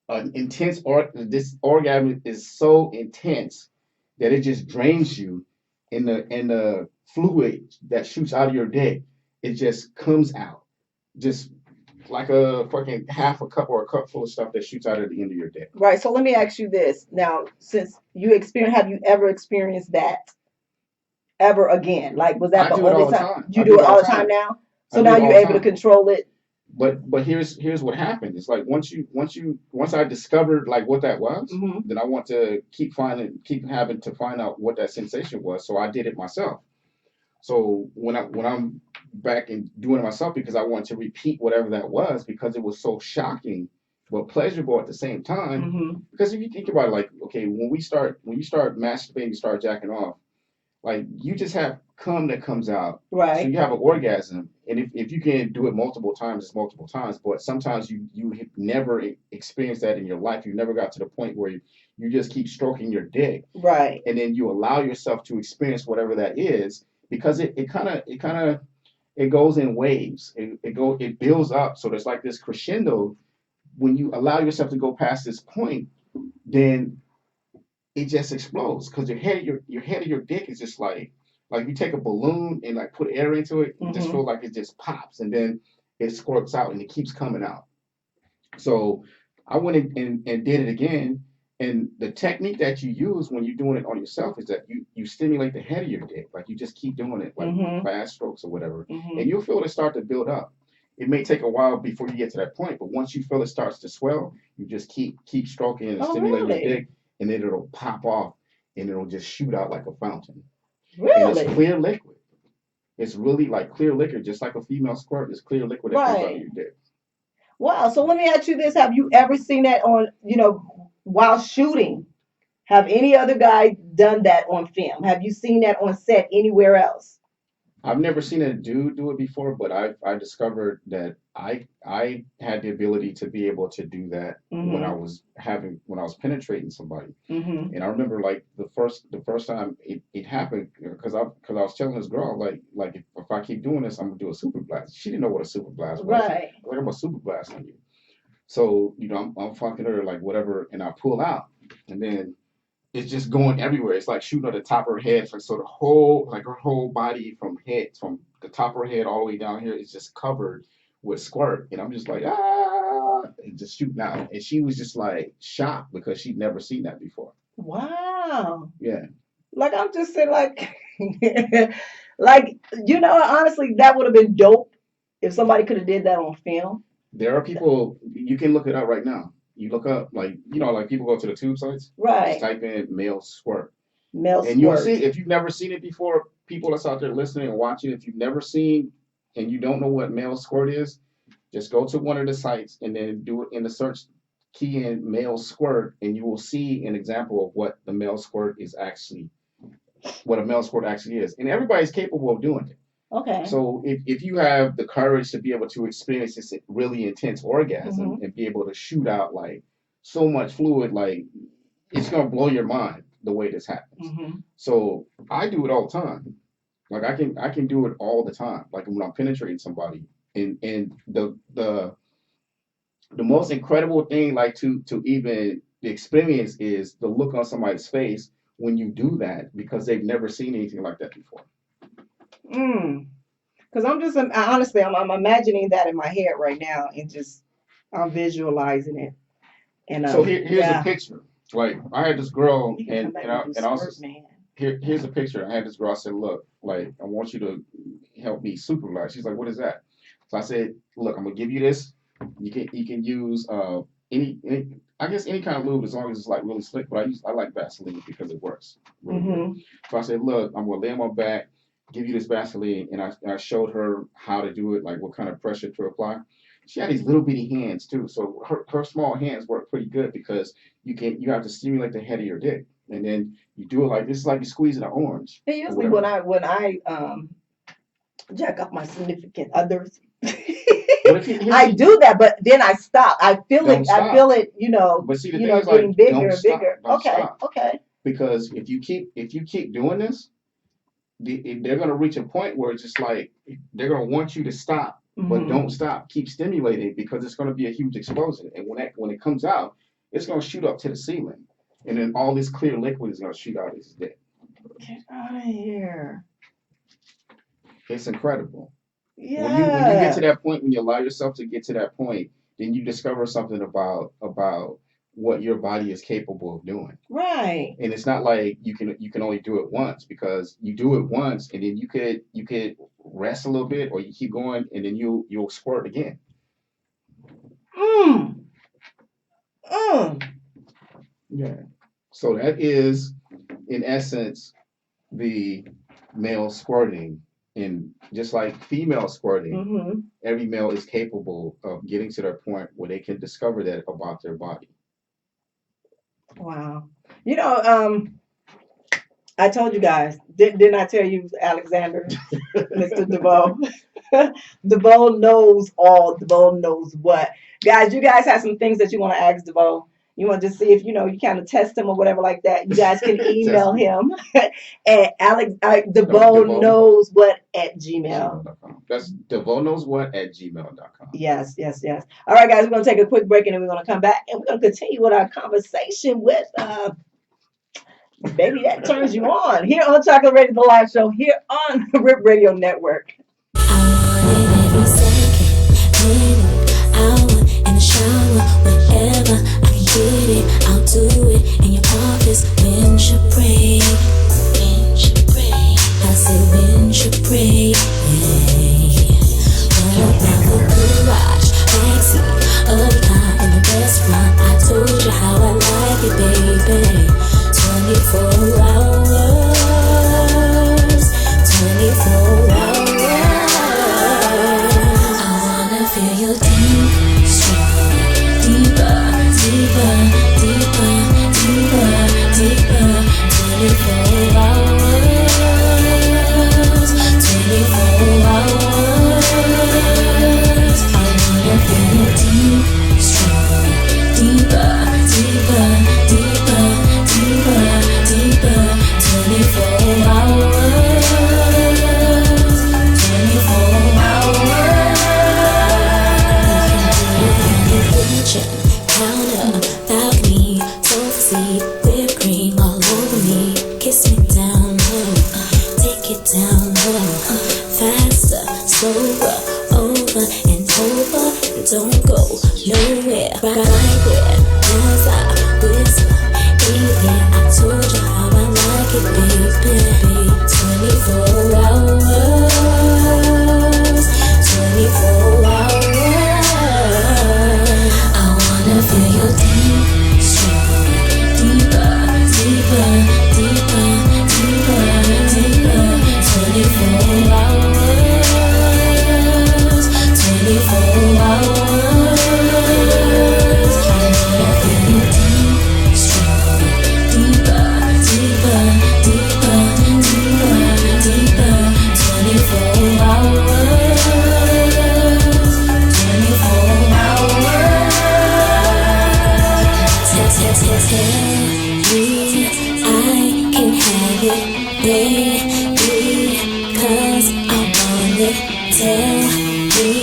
an intense this orgasm is so intense that it just drains you, in the fluid that shoots out of your dick. It just comes out, just like a fucking half a cup or a cup full of stuff that shoots out at the end of your dick. Right. So let me ask you this. Now, since have you ever experienced that ever again? Like, was that the only time? You do it all the time now? So now you're able to control it? But here's what happened. It's like once I discovered like what that was, then I want to keep having to find out what that sensation was. So I did it myself. So when I'm back and doing it myself, because I want to repeat whatever that was, because it was so shocking but pleasurable at the same time. Because if you think about it, like, okay, when you start masturbating, you start jacking off, like you just have cum that comes out, right? So you have an orgasm, and if you can do it multiple times, it's multiple times. But sometimes you never experienced that in your life. You never got to the point where you just keep stroking your dick, right? And then you allow yourself to experience whatever that is, because it goes in waves. It builds up. So there's like this crescendo. When you allow yourself to go past this point, then it just explodes, because your head of your dick is just like you take a balloon and like put air into it, you just feel like it just pops, and then it squirts out and it keeps coming out. So I went and did it again, and the technique that you use when you're doing it on yourself is that you stimulate the head of your dick, like you just keep doing it, like fast strokes or whatever, and you'll feel it start to build up. It may take a while before you get to that point, but once you feel it starts to swell, you just keep stroking and stimulating your dick, and then it'll pop off and it'll just shoot out like a fountain. Really? And it's clear liquid. It's really like clear liquid, just like a female squirt. It's clear liquid that comes out of your dick. Wow. So let me ask you this. Have you ever seen that on, while shooting? Have any other guy done that on film? Have you seen that on set anywhere else? I've never seen a dude do it before, but I discovered that I had the ability to be able to do that when I was penetrating somebody. And I remember like the first time it happened, because I was telling this girl like if I keep doing this, I'm gonna do a super blast. She didn't know what a super blast was. Right. Like, I'm a super blast on you. So I'm fucking her like whatever, and I pull out, and then it's just going everywhere. It's like shooting at the top of her head. So her whole body from the top of her head all the way down here is just covered with squirt. And I'm just like, and just shooting out. And she was just like shocked, because she'd never seen that before. Wow. Yeah. Like, I'm just saying, like, honestly, that would have been dope if somebody could have did that on film. There are people, you can look it up right now. You look up, like people go to the tube sites. Right. Just type in male squirt. And you'll see, if you've never seen it before, people that's out there listening and watching, if you've never seen and you don't know what male squirt is, just go to one of the sites and then do it in the search, key in male squirt, and you will see an example of what a male squirt actually is. And everybody's capable of doing it. Okay. So if you have the courage to be able to experience this really intense orgasm and be able to shoot out like so much fluid, like it's gonna blow your mind the way this happens. So I do it all the time. Like I can do it all the time. Like when I'm penetrating somebody, and the most incredible thing, like to even experience, is the look on somebody's face when you do that, because they've never seen anything like that before. Because honestly, I'm imagining that in my head right now, and just I'm visualizing it. And so here's a picture. Like I had this girl, and I was here's a picture. I had this girl. I said, look, like I want you to help me supervise. She's like, what is that? So I said, look, I'm gonna give you this. You can use any I guess any kind of lube, as long as it's like really slick. But I like Vaseline because it works really good. So I said, look, I'm gonna lay on my back, give you this Vaseline, and I showed her how to do it, like what kind of pressure to apply. She had these little bitty hands too, so her small hands work pretty good, because you have to stimulate the head of your dick, and then you do it like this, is like you're squeezing an orange. And usually when I jack up my significant others, I do that, but then I stop. I feel it, you know. But see, the thing is getting like, bigger and bigger. Stop. Okay. Because if you keep doing this, they're gonna reach a point where it's just like they're gonna want you to stop. But don't stop. Keep stimulating, because it's going to be a huge explosion. And when it comes out, it's going to shoot up to the ceiling. And then all this clear liquid is going to shoot out of his dick. Get out of here. It's incredible. Yeah. When you get to that point, when you allow yourself to get to that point, then you discover something about what your body is capable of doing. Right. And it's not like you can only do it once, because you do it once and then you could rest a little bit, or you keep going and then you'll squirt again. Yeah. So that is, in essence, the male squirting. And just like female squirting, every male is capable of getting to that point where they can discover that about their body. Wow. You know, I told you guys, didn't I tell you, Alexander, Mr. Devoe? Devoe knows all. Devoe knows what. Guys, you guys have some things that you want to ask Devoe. You want to just see if, you kind of test him or whatever like that. You guys can email him at Devoe knows what at gmail.com. That's Devoe knows what at gmail.com. Yes. All right, guys, we're going to take a quick break, and then we're going to come back, and we're going to continue with our conversation with Baby That Turns You On, here on Chocolate Radio, the live show, here on the RIP Radio Network. Every second, minute, hour, in the shower, whenever I can get it, I'll do it. In your office, when you pray, I say when you pray, What about the garage, backseat, of the car, in the restaurant? I told you how I like it, baby. 24 hours, 24 hours. I wanna feel you deep, strong, deeper, deeper, deeper, deeper, deeper. 24 hours, 24 hours. I wanna feel you deep, strong, deeper, deeper, deeper, deeper, deeper. 24 hours, 24 hours. Kitchen, counter, balcony, sofa seat, whipped cream all over me. Kiss me down low, take it down low. Faster, slower, over and over. Don't go nowhere, right there. As I whisper, yeah, I told you how I like it, baby. 24 hours, 24 hours. I wanna feel you deep, strong, deeper, deeper, deeper, deeper, deeper. 24 hours, 24 hours. I wanna feel you deep, strong, deeper, deeper, deeper, deeper, deeper. baby, 'cause I want it. Tell me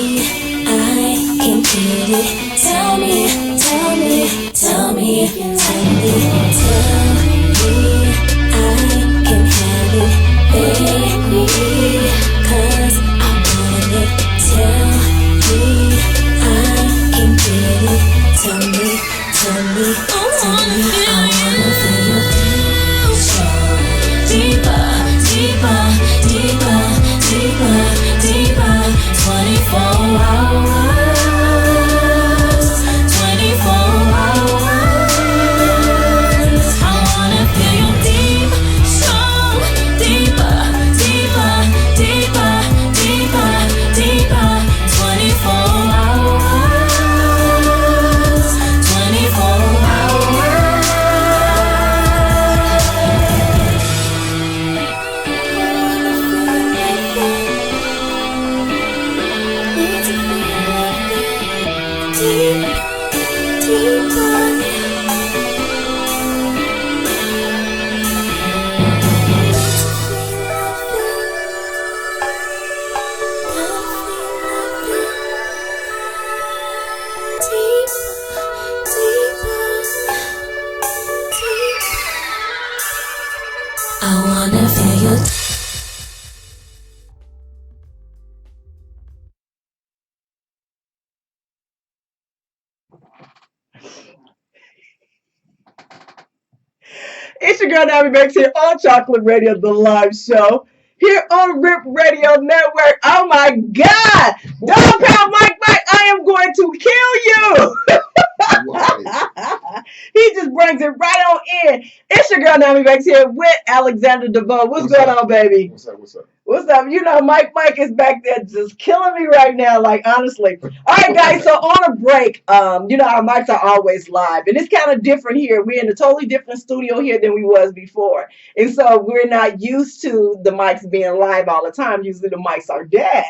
I can get it. Tell me, tell me, tell me, tell me, tell me I can have it, baby, 'cause I want it. Tell me I can get it. Tell me, tell me, tell me I wanna feel your deeper, deeper, deeper, deeper, deeper. 24 hours, 24 hours. I wanna feel you deep, strong, deeper, deeper, deeper, deeper, deeper. 24 hours, 24 hours. I wanna feel you. It's your girl Nyomi Banxxx here on Chocolate Radio, the live show. Here on Rip Radio Network. Oh my God! Dog Pound MikeMike, I am going to kill you! He just brings it right on in. It's your girl Nyomi Banxxx here with Alexander Devoe. What's going on, baby? What's up? What's up? What's up? You know, MikeMike is back there just killing me right now, like honestly. All right, guys, so on a break, you know, our mics are always live, and it's kind of different here. We're in a totally different studio here than we was before. And so we're not used to the mics being live all the time. Usually the mics are dead.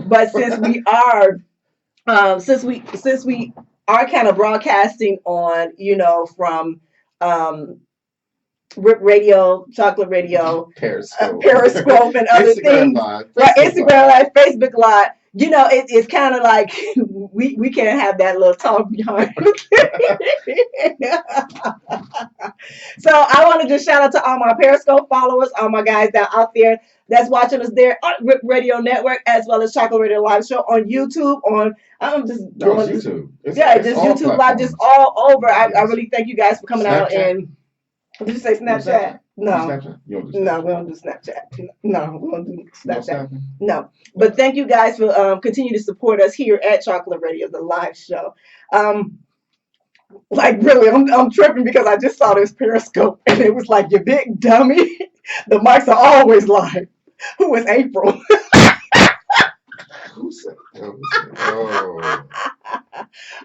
But since we are since we are kind of broadcasting on, you know, from Rip Radio, Chocolate Radio, Periscope and other things. Live, right, Instagram Live, Facebook Live. You know, it's kind of like we can't have that little talk behind. So I want to just shout out to all my Periscope followers, all my guys that are out there that's watching us there on Rip Radio Network, as well as Chocolate Radio Live Show on YouTube. I'm just doing YouTube. Just YouTube Live, just all over. I really thank you guys for coming out and. Did you say Snapchat? No. Snapchat? No, we don't do Snapchat. No, we don't do Snapchat. No. But thank you guys for continue to support us here at Chocolate Radio, the live show. Like really, I'm tripping because I just saw this Periscope and it was like, you big dummy. The mics are always live. Who is April? Who said oh.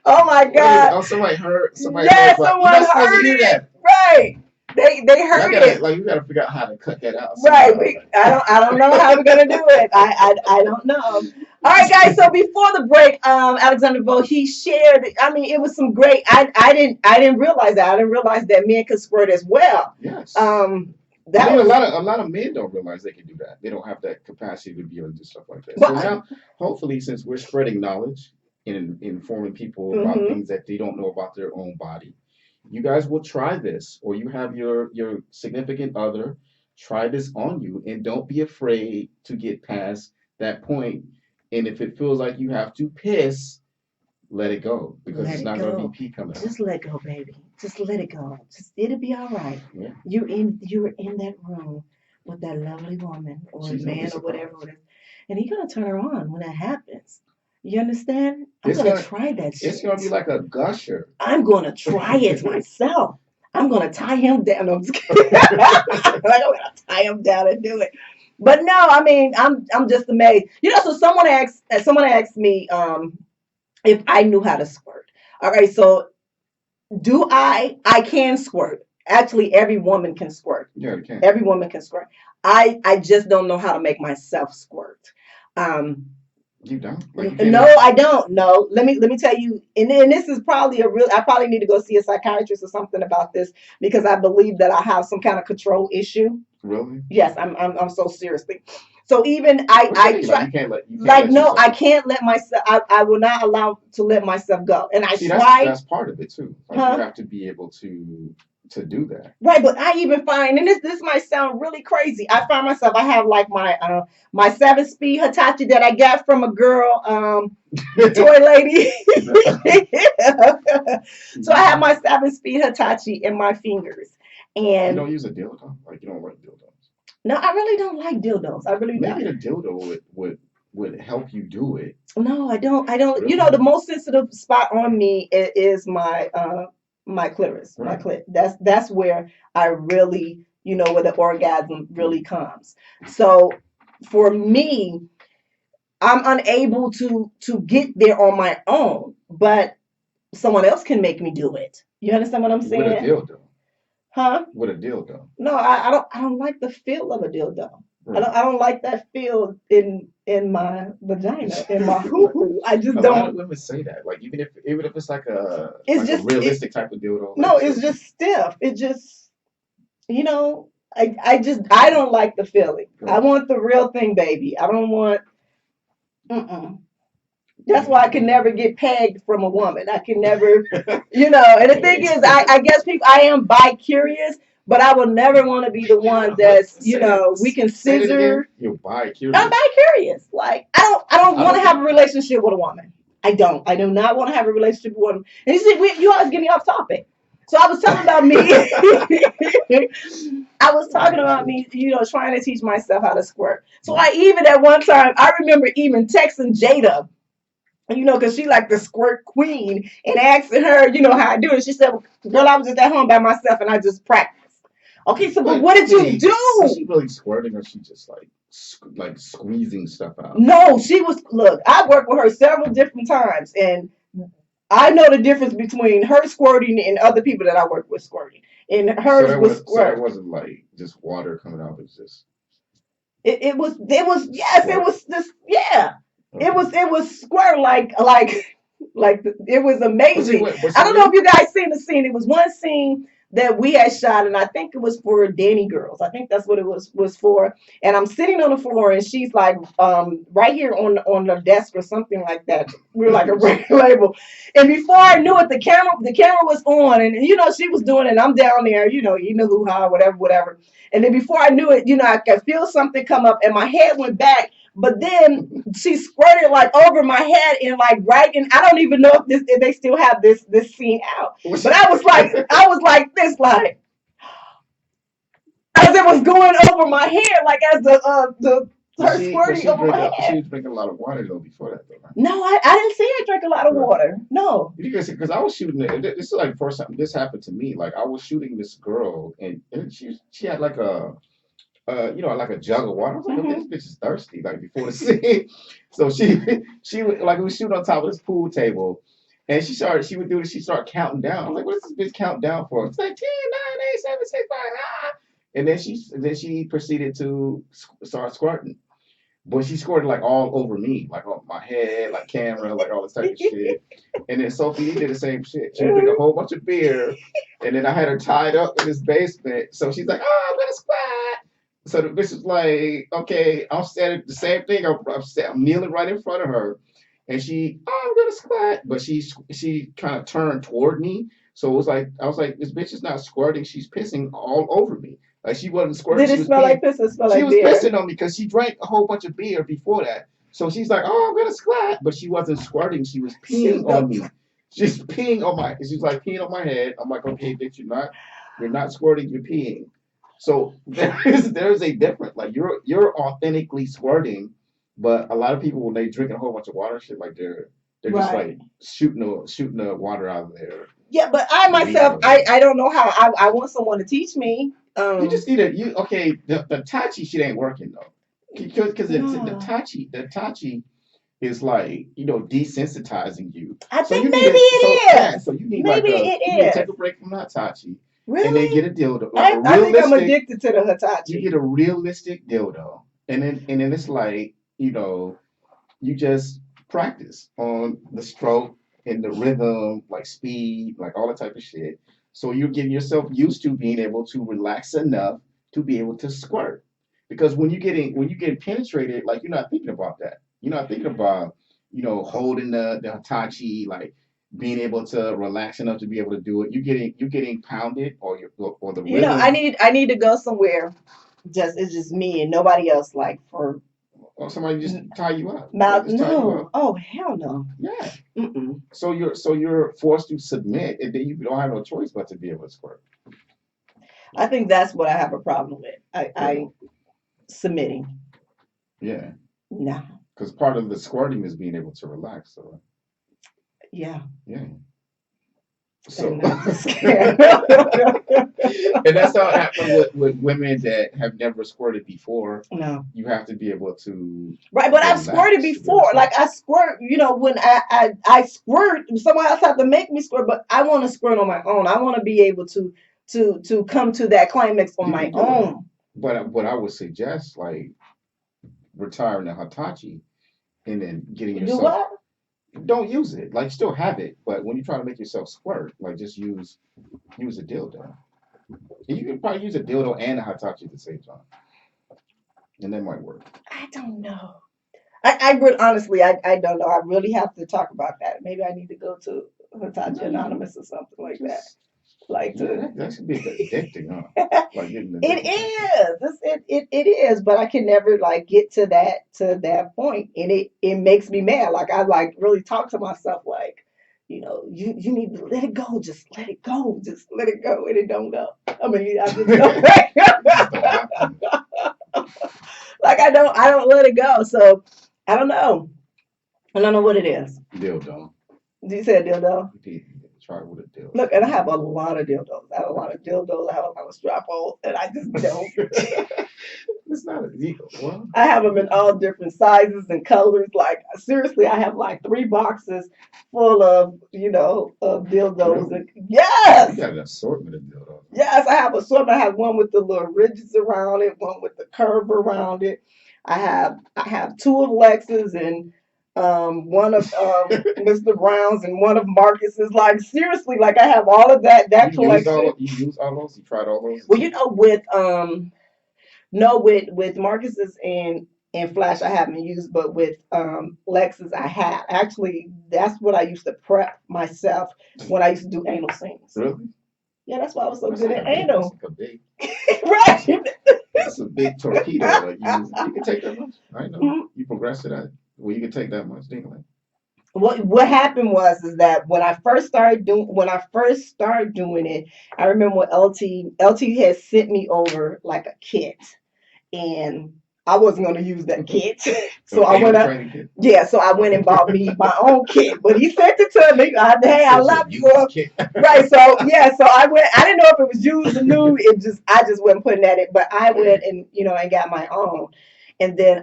Oh my God. Oh, somebody heard. Somebody yeah, heard. Someone heard it. That. Right. They heard it. Like you gotta figure out how to cut that out. Right. I don't know how we're gonna do it. I don't know. All right, guys. So before the break, Alexander Devoe, he shared. I mean, it was some great. I didn't realize that. I didn't realize that men could squirt as well. Yes. That was, a lot of men don't realize they can do that. They don't have that capacity to be able to do stuff like that. Well, so now, hopefully, since we're spreading knowledge and informing people about things that they don't know about their own body, you guys will try this, or you have your significant other try this on you, and don't be afraid to get past that point. And if it feels like you have to piss, let it go, because it's not going to be pee coming out. Just let go, baby. Just let it go. It'll be all right. Yeah. You were in that room with that lovely woman or man or whatever it is, and you're gonna turn her on when that happens. You understand? I'm gonna try that shit. It's gonna be like a gusher. I'm gonna try it myself. I'm gonna tie him down. No, I'm just kidding. I'm gonna tie him down and do it. But no, I mean, I'm just amazed. You know, so someone asked me if I knew how to squirt. All right, so do I can squirt. Actually, every woman can squirt. Yeah, you can. Every woman can squirt. I just don't know how to make myself squirt. You don't? Like, No, I don't. No, let me tell you. And this is probably I probably need to go see a psychiatrist or something about this because I believe that I have some kind of control issue. Really? Yes, I'm so seriously. So even I try you can't let no, yourself I can't let myself. I will not allow to let myself go. And I see try. that's part of it too. Like you have to be able to do that. Right, but I even find, and this might sound really crazy. I find myself, I have like my 7-speed Hitachi that I got from a girl, the toy lady. So I have my 7-speed Hitachi in my fingers, You and don't use a dildo? Like you don't like dildos? no, I really don't like dildos. I really Maybe don't. the dildo would help you do it. No, I don't. I don't. You Really? know, the most sensitive spot on me is my clitoris, my Right. clit. That's where I really, where the orgasm really comes. So for me, I'm unable to get there on my own, but someone else can make me do it. You understand what I'm With a saying? dildo. Huh? With a dildo. No, I don't like the feel of a dildo. Right. I don't like that feel in my vagina, in my hoo-hoo. I just A don't. lot of women say that. Like even if it's like It's a just realistic type of dildo. no, Like, it's just stiff. It just, I don't like the feeling. I right. want the real thing, baby. I don't want. Mm-mm. That's why I can never get pegged from a woman. I can never, And the thing is, I guess I am bi-curious, but I will never want to be the one that's, we can Say it again. scissor. You're bi-curious. I'm bi-curious. Like I don't want to have a relationship with a woman. I don't. I do not want to have a relationship with a woman. And you see, you always get me off topic. So I was talking about me. I was talking about me, trying to teach myself how to squirt. So I even at one time, I remember even texting Jada, because she like the squirt queen, and asking her, how I do it. She said, girl, I was just at home by myself and I just practiced. Okay, so but what did you do? Is she really squirting or she just like squeezing stuff out? No, she was, look, I worked with her several different times, and I know the difference between her squirting and other people that I work with squirting. And hers was squirt. So that wasn't like just water coming out. It was just. It was yes, squirt. It was this, yeah. Okay. It was squirt like it was amazing. I don't know if you guys seen the scene. It was one scene that we had shot, and I think it was for Danny Girls. I think that's what it was for. And I'm sitting on the floor, and she's like right here on the desk or something like that. We were like a record label. And before I knew it, the camera was on, and she was doing it. And I'm down there, eating a hoo-ha, whatever. And then before I knew it, I could feel something come up, and my head went back. But then she squirted like over my head and like right, and I don't even know if they still have this scene out. But I was like this, like as it was going over my head, like as her squirting over my head. She was drinking a lot of water though before that, though. Right? No, I didn't see her drink a lot of water. No. Because I was shooting it. This is like the first time this happened to me. Like I was shooting this girl, and she had like a. Like a jug of water. I was like, this bitch is thirsty. Like before the scene, so she like we was shooting on top of this pool table, and she would do this. She started counting down. I was like, what is this bitch count down for? It's like 10, 9, 8, 7, 6, 5, ah. And then she proceeded to start squirting. But she squirted like all over me, like on my head, like camera, like all this type of shit. And then Sophie did the same shit. She would drink a whole bunch of beer, and then I had her tied up in this basement. So she's like, oh, I'm gonna squat. So the bitch was like, okay, I'm standing the same thing. I'm kneeling right in front of her, and I'm gonna squat, but she kind of turned toward me. So it was like I was like, this bitch is not squirting. She's pissing all over me. Like she wasn't squirting. Did it smell like piss or smell like beer? She was pissing on me because she drank a whole bunch of beer before that. So she's like, oh, I'm gonna squat, but she wasn't squirting. She was peeing on me. She's peeing on she's like peeing on my head. I'm like, okay, bitch, you're not squirting, you're peeing. So there's a difference. Like you're authentically squirting, but a lot of people when they drinking a whole bunch of water, shit, like they're just like shooting the water out of there. Yeah, but I myself, I don't know how. I want someone to teach me. You just need the Tachi shit ain't working though, because the Tachi is like desensitizing you. I think maybe it is. Yeah, so you need you need to take a break from that Tachi. Really? And then get a dildo. I think I'm addicted to the Hitachi. You get a realistic dildo, and then it's like you just practice on the stroke and the rhythm, like speed, like all that type of shit. So you're getting yourself used to being able to relax enough to be able to squirt. Because when you get penetrated, like you're not thinking about that. You're not thinking about, holding the Hitachi, like being able to relax enough to be able to do it. You're getting pounded or the You know, rhythm. I need to go somewhere. It's just me and nobody else. Like for Or somebody just tie you up. mouth. Just tie you No. up. Oh hell no. Yeah. Mm-mm. So you're forced to submit, and then you don't have no choice but to be able to squirt. I think that's what I have a problem with. I submitting. Yeah. No. Because part of the squirting is being able to relax. So. Yeah. Yeah. So. And I'm just scared. And that's how it happens with women that have never squirted before. No. You have to be able to. Right, but I've squirted before. Like I squirt, when I squirt, someone else have to make me squirt, but I want to squirt on my own. I want to be able to come to that climax on my own. But what I would suggest, like retiring the Hitachi and then getting yourself. Do what? Don't use it. Like still have it, but when you try to make yourself squirt, like just use a dildo. And you can probably use a dildo and a Hitachi at the same time, and that might work. I don't know. I would honestly, I don't know. I really have to talk about that. Maybe I need to go to Hitachi Anonymous or something like that. Like that should be addicting, huh? Like it is. It is, but I can never like get to that point, and it makes me mad. Like I like really talk to myself like, you need to let it go. Just let it go. Just let it go, and it don't go. I mean, I just don't. Like I don't let it go. So I don't know. I don't know what it is. Dildo. You said dildo? Try with a dildo. Look, and I have a lot of dildos. I have a lot of dildos. I have a lot of strap-ons, and I just don't. It's not illegal. Well, I have them in all different sizes and colors. Like seriously, I have like 3 boxes full of of dildos. Really? Yes. You got an assortment of dildos. Yes, I have assortment. I have one with the little ridges around it, one with the curve around it. I have 2 of Lex's and one of Mr. Brown's and one of Marcus's. Like seriously, like I have all of that collection. You use all those? You tried all those? Well, with Marcus's and Flash I haven't used, but with Lex's I have. Actually, that's what I used to prep myself when I used to do anal scenes. Really? Yeah, that's why I was so good at anal. That's like a big, right. That's a big torpedo. Like you can take that much. I know. Mm-hmm. You progress to that. Well, you can take that much, didn't What happened was that when I first started doing it, I remember when LT had sent me over like a kit, and I wasn't going to use that kit, so I went up. Yeah, so I went and bought me my own kit, but he sent it to me. Hey, I love you, right? So yeah, so I went. I didn't know if it was used or new. I just wasn't putting that in, but I went and and got my own, and then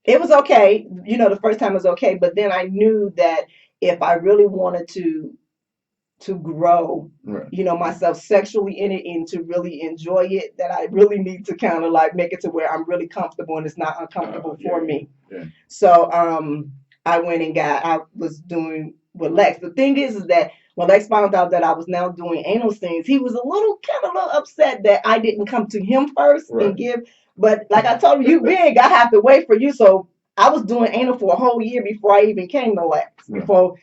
it was okay. The first time was okay, but then I knew that if I really wanted to grow, right, myself sexually in it and to really enjoy it, that I really need to kind of like make it to where I'm really comfortable and it's not uncomfortable for me. Yeah. So I was doing with Lex. The thing is that when Lex found out that I was now doing anal scenes, he was a little upset that I didn't come to him first, right, and give. But like I told you big, I have to wait for you. So I was doing anal for a whole year before I even came to Lex. Right. Before,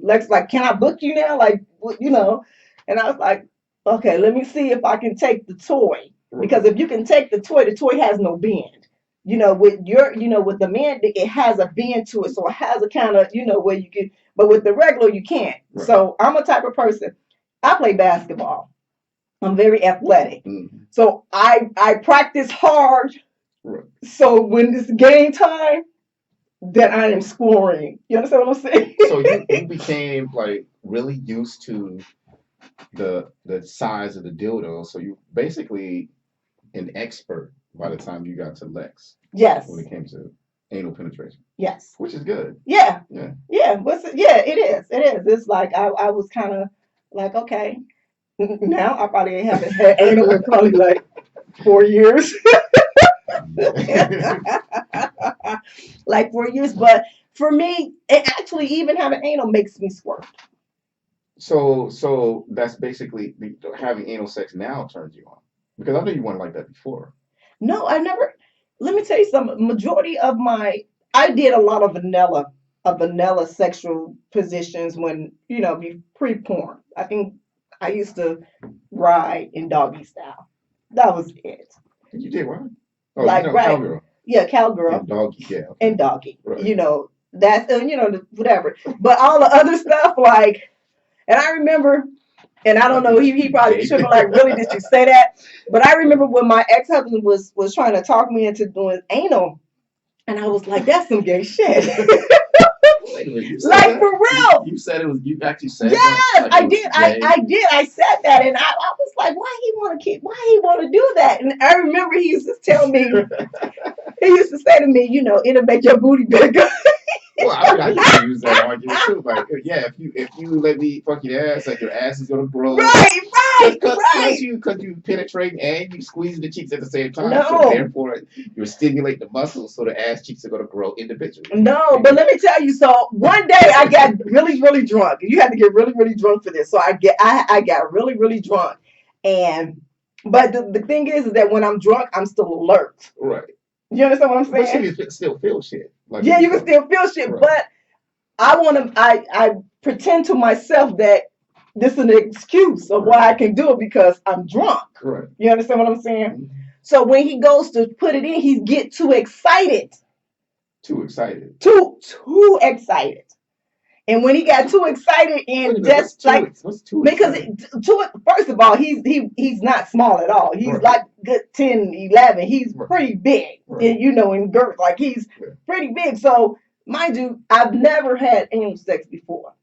Lex like, can I book you now? Like, and I was like, okay, let me see if I can take the toy. Right. Because if you can take the toy has no bend. With with the man, it has a bend to it. So it has a kind of, where you can, but with the regular, you can't. Right. So I'm a type of person, I play basketball. I'm very athletic. Mm-hmm. So I practice hard. Right. So when it's game time, that I am scoring. You understand what I'm saying? So you became like really used to the size of the dildo. So you basically an expert by the time you got to Lex. Yes. When it came to anal penetration. Yes. Which is good. Yeah. Yeah. Yeah. It is. It's like I was kind of like, okay. Now I probably haven't had anal in probably like 4 years. like 4 years. But for me, it actually even having anal makes me squirt. So that's basically having anal sex now turns you on, because I know you weren't like that before. No, I never. Let me tell you something. Majority of I did a lot of vanilla sexual positions when be pre-porn. I think I used to ride in doggy style. That was it. You did what? Oh, Like right, cowgirl. Yeah, cowgirl And doggy, yeah. Okay. and doggy. Right. That's whatever. But all the other stuff, like, and I remember. And I don't know, he probably should be like, really, did you say that? But I remember when my ex-husband was trying to talk me into doing anal, and I was like, that's some gay shit. Wait a minute, like, for real. You said it was, you actually said yes, that? Like I did. I did. I said that, and I was like, why he want to do that? And I remember he used to tell me, he used to say to me, it'll make your booty bigger. Well, I used to use that argument too. Like, yeah, if you let me fuck your ass, like your ass is gonna grow. Right. Because you penetrate and you squeeze the cheeks at the same time. No. So therefore, you're stimulating the muscles, so the ass cheeks are gonna grow individually. No, but let me tell you. So one day I got really, really drunk. You had to get really, really drunk for this. So I got really, really drunk, but the thing is that when I'm drunk, I'm still alert. Right. You understand what I'm saying? But you can still feel shit. Like yeah, you can still feel shit, right. But I pretend to myself that this is an excuse of why I can do it because I'm drunk. Right. You understand what I'm saying? Mm-hmm. So when he goes to put it in, he get too excited. Too excited. Too excited. And when he got too excited and just like because first of all, he's not small at all. He's right. Like good 10, 11. He's right. Pretty big, right. In girth. Like he's pretty big. So mind you, I've never had anal sex before.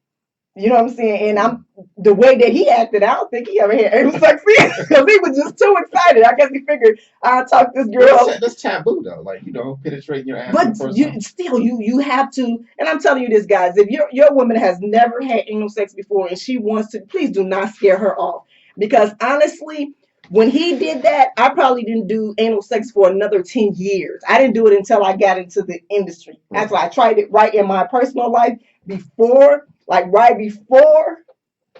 You know what I'm saying? And the way that he acted, I don't think he ever had anal sex because he was just too excited. I guess he figured I'll talk this girl. That's taboo though, like penetrating your ass. But you have to, and I'm telling you this, guys. If your woman has never had anal sex before and she wants to, please do not scare her off. Because honestly, when he did that, I probably didn't do anal sex for another 10 years. I didn't do it until I got into the industry. Right. That's why I tried it right in my personal life before. Like right before,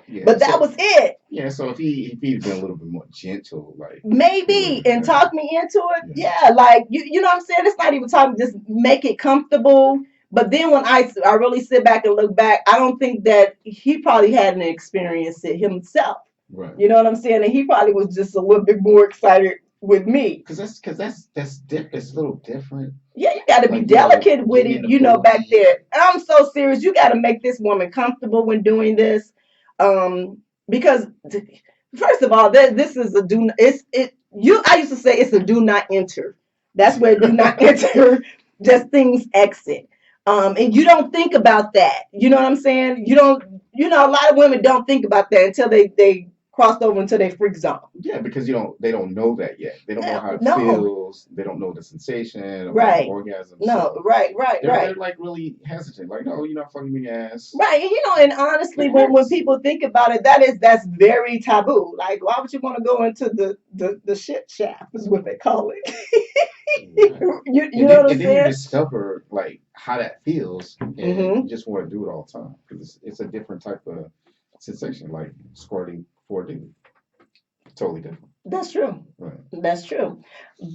yeah, but that was it. Yeah, so if he'd been a little bit more gentle, like maybe, and talk me into it, yeah, like you know what I'm saying. It's not even talking, just make it comfortable. But then when I really sit back and look back, I don't think that he probably hadn't experienced it himself. Right. You know what I'm saying? And he probably was just a little bit more excited with me. Because that's it's a little different. Yeah, you got to be delicate with it, back there. And I'm so serious. You got to make this woman comfortable when doing this, because first of all, this is a I used to say it's a do not enter. That's where do not enter. Just things exit. And you don't think about that. You know what I'm saying? You don't. A lot of women don't think about that until they crossed over into their freak zone. Yeah, because they don't know that yet. They don't know how it feels. They don't know the sensation, right? Orgasm. No, so right. They're like really hesitant. Like, no, you're not fucking me ass. Right, and honestly, when people think about it, that's very taboo. Like, why would you want to go into the shit shaft? Is what they call it. Right. you know what I'm saying? And then you discover like how that feels, and you just want to do it all the time because it's a different type of sensation, like squirting. 4D. Totally different. That's true. Right. That's true.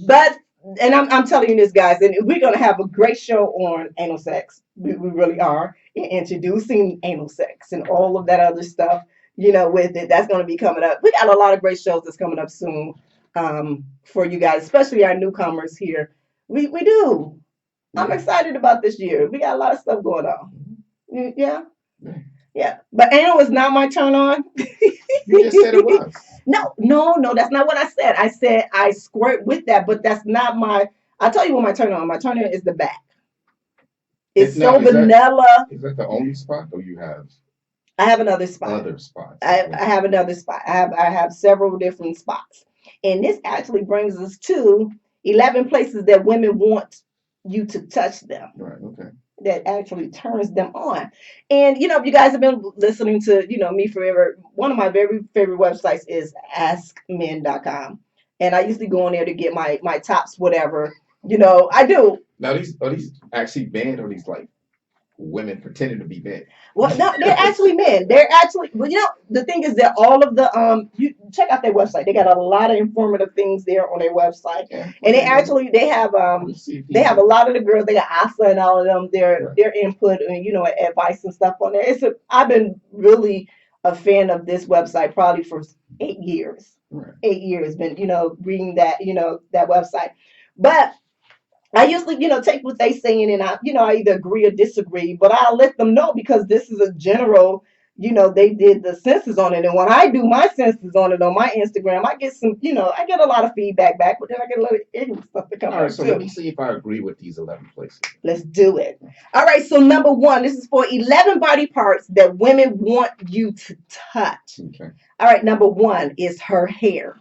But I'm telling you this, guys, and we're gonna have a great show on anal sex. We really are introducing anal sex and all of that other stuff. With it, that's gonna be coming up. We got a lot of great shows that's coming up soon for you guys, especially our newcomers here. We do. Yeah. I'm excited about this year. We got a lot of stuff going on. Yeah. Yeah, but anal is not my turn on. You just said it was. No, that's not what I said. I said I squirt with that, but that's not my. I'll tell you what my turn on. My turn on is the back. It's so vanilla. Is that the only spot, or you have? I have another spot. Other spots. I have another spot. I have several different spots, and this actually brings us to 11 places that women want you to touch them. Right. Okay. That actually turns them on. And, if you guys have been listening to, me forever, one of my very favorite websites is askmen.com. And I usually go on there to get my tops, whatever. I do. Now are these actually men or these like women pretending to be men? Well, no, they're actually men. They're actually, well, the thing is that all of the you check out their website. They got a lot of informative things there on their website, Yeah. and they have a lot of the girls. They got Asa and all of them. Their input and advice and stuff on there. I've been really a fan of this website probably for 8 years. Right. 8 years been reading that website, but I usually, take what they saying and I either agree or disagree, but I'll let them know because this is a general, they did the census on it. And when I do my census on it on my Instagram, I get I get a lot of feedback back, but then I get a little ignorant stuff to come All right, so too. let me see if I agree with these 11 places. Let's do it. All right, so number 1, this is for 11 body parts that women want you to touch. Okay. All right, number 1 is her hair.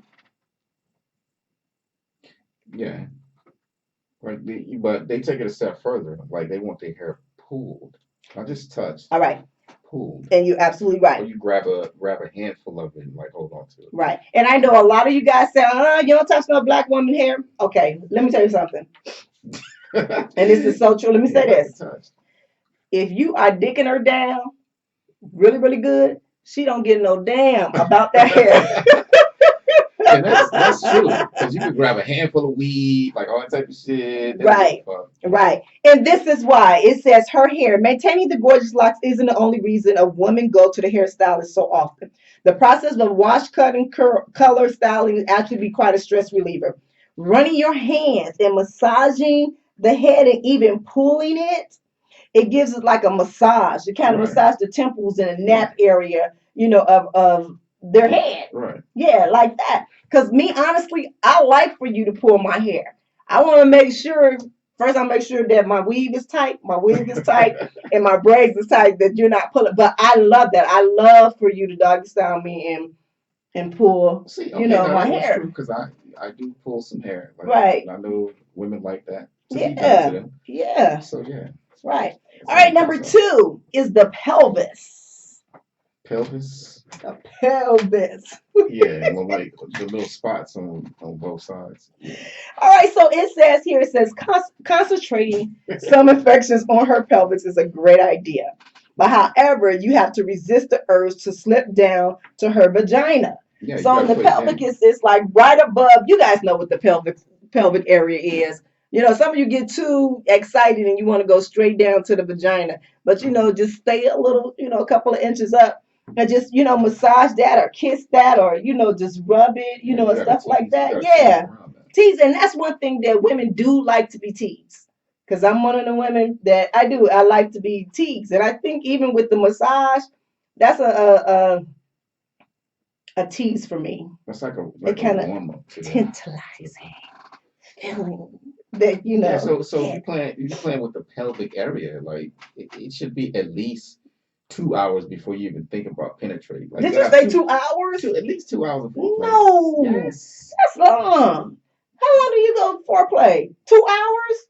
Yeah. But they take it a step further. Like they want their hair pulled, not just touched. All right. Pulled. And you're absolutely right. Or you grab a handful of it and like hold on to it. Right. And I know a lot of you guys say, you don't touch no black woman hair. Okay, let me tell you something. And this is so true. Let me say this. If you are dicking her down really, really good, she don't get no damn about that hair. And that's true. Because you can grab a handful of weed, like all that type of shit. Right. Right. And this is why it says her hair. Maintaining the gorgeous locks isn't the only reason a woman go to the hairstylist so often. The process of wash, cut, and color styling actually be quite a stress reliever. Running your hands and massaging the head and even pulling it gives it like a massage. You kind of massage the temples and the nape area, of their head. Right. Yeah, like that. Because me, honestly, I like for you to pull my hair. I want to make sure, first I make sure that my weave is tight, my wig is tight, and my braids is tight, that you're not pulling. But I love that. I love for you to doggy style me and pull, my hair. Because I do pull some hair. Like, right. I know women like that. Yeah. Yeah. So, yeah. Right. All right, number 2 is the pelvis. Pelvis? The pelvis. Yeah, well, like the little spots on both sides. Yeah. All right, so it says concentrating some infections on her pelvis is a great idea. But however, you have to resist the urge to slip down to her vagina. Yeah, so in the pelvic is like right above, you guys know what the pelvic area is. Some of you get too excited and you want to go straight down to the vagina. But, just stay a little, a couple of inches up and just, massage that or kiss that or, just rub it, and stuff like that. Yeah. Tease. And that's one thing that women do like to be teased. Because I'm one of the women that I like to be teased. And I think even with the massage, that's a tease for me. That's like a warm-up. Tantalizing feeling. That Yeah, so if you're playing with the pelvic area, like it should be at least 2 hours before you even think about penetrating. Like, did you say 2 hours? At least 2 hours of foreplay. No, yes, that's long. How long do you go foreplay? 2 hours?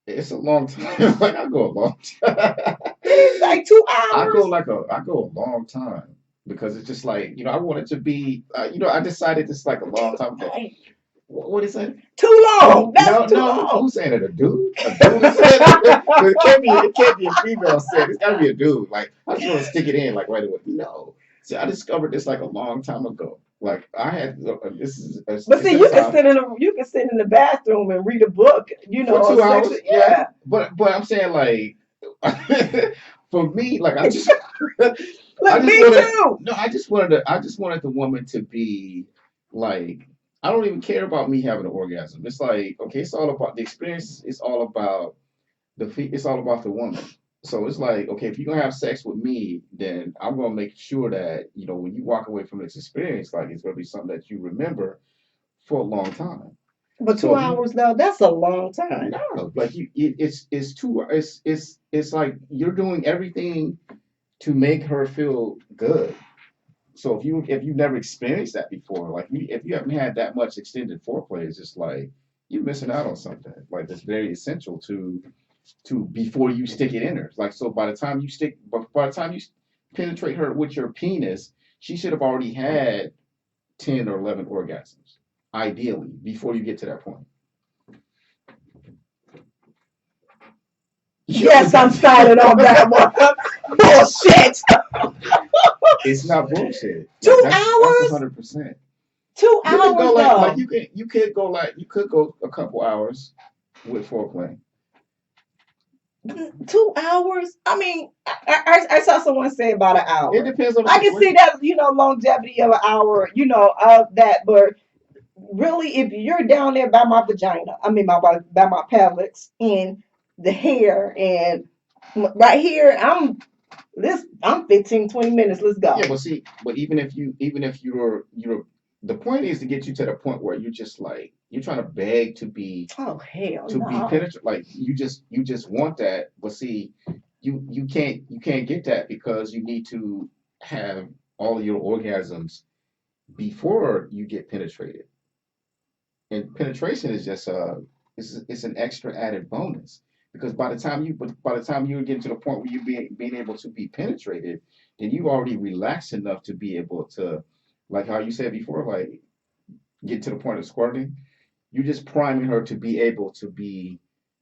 It's a long time. Like I go a long time. It's like 2 hours. I go a long time because it's just like I want it to be. I decided this like a long time ago. What is it? Too long. That's too long. Who's saying it? A dude? A dude is saying it? It can't be a female saying it. It's got to be a dude. Like, I just want to stick it in like right away. No. See, I discovered this like a long time ago. Like, I had, this is. But see, you can sit in the bathroom and read a book, For 2 hours. Yeah. But I'm saying like, for me, like, I just. too. No, I just wanted the woman to be like, I don't even care about me having an orgasm. It's like, okay, it's all about the experience. It's all about it's all about the woman. So it's like, okay, if you're gonna have sex with me, then I'm gonna make sure that when you walk away from this experience, like it's gonna be something that you remember for a long time. But 2 hours now, that's a long time. No, like it's like you're doing everything to make her feel good. So if you've never experienced that before, like if you haven't had that much extended foreplay, it's just like you're missing out on something. Like that's very essential to before you stick it in her. Like so by the time you penetrate her with your penis, she should have already had 10 or 11 orgasms, ideally, before you get to that point. Yes, I'm silent on that one. Bullshit. It's not bullshit. 2 That's hours? 100%. 2 You could hours go though. like you could go a couple hours with foreplay. 2 hours? I mean, I saw someone say about an hour. It depends on the I can see that, longevity of an hour, of that, but really, if you're down there by my vagina, I mean by my pelvis and the hair and right here, I'm 15, 20 minutes. Let's go. Yeah, but even if you're the point is to get you to the point where you're just like you're trying to beg to be be penetrated. Like you just want that, but see, you can't get that because you need to have all of your orgasms before you get penetrated. And penetration is just it's an extra added bonus because by the time you get to the point where you being able to be penetrated, then you've already relaxed enough to be able to, like how you said before, like get to the point of squirting. You're just priming her to be able to be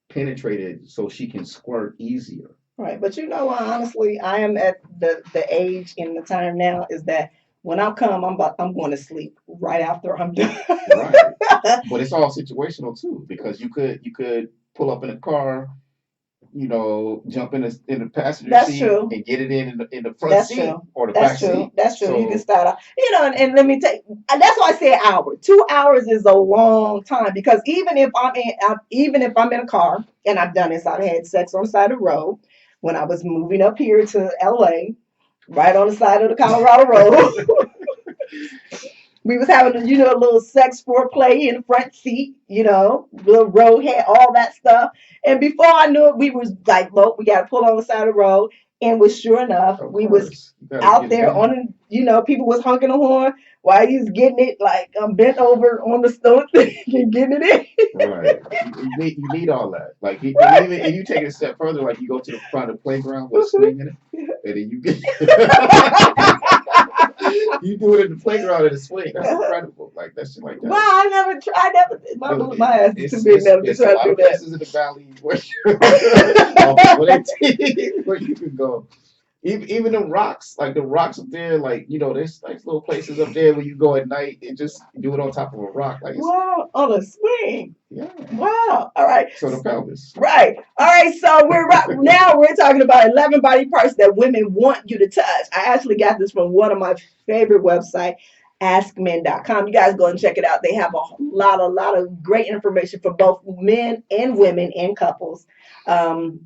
penetrated so she can squirt easier. Right, but honestly, I am at the age in the time now is that when I come, I'm going to sleep right after I'm done. Right. But it's all situational too, because you could pull up in a car, jump in the passenger That's seat true. and get it in the front That's seat true. or the That's back true. seat. That's true. So, you can start off, and let me take. That's why I say an hour. 2 hours is a long time because even if I'm in a car and I've done this, I've had sex on the side of the road when I was moving up here to LA, right on the side of the Colorado Road. We was having a little sex foreplay in the front seat, little road had all that stuff. And before I knew it, we was like, well, we got to pull on the side of the road. And was sure enough, we was out there on, people was honking the horn while he was getting it like I'm bent over on the stone and getting it in. Right. You need all that. Like, and even you take it a step further, like you go to the front of the playground with a swing in it, and then you get. You do it in the playground in a swing. That's incredible. Like that shit like that. Well, I never tried. My ass is too big never to try to do that. Places in the valley where you can go. Even the rocks, like the rocks up there, like there's like little places up there where you go at night and just do it on top of a rock. Like wow, on a swing. Yeah. Wow. All right. So the pelvis. Right. All right. So we're talking about 11 body parts that women want you to touch. I actually got this from one of my favorite websites, AskMen.com. You guys go and check it out. They have a lot of great information for both men and women and couples.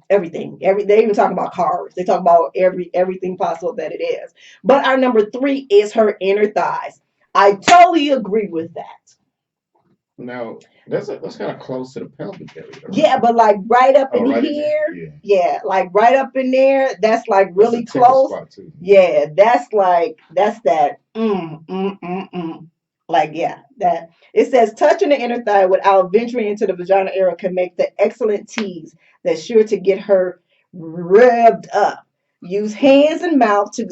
Everything. They even talk about cars. They talk about everything possible that it is. But our number 3 is her inner thighs. I totally agree with that. Now that's kind of close to the pelvic area. Right? Yeah, but like right up in here, yeah, like right up in there. That's like really close. Yeah, that's that. Like that. It says touching the inner thigh without venturing into the vagina area can make the excellent tease that's sure to get her revved up. Use hands and mouth to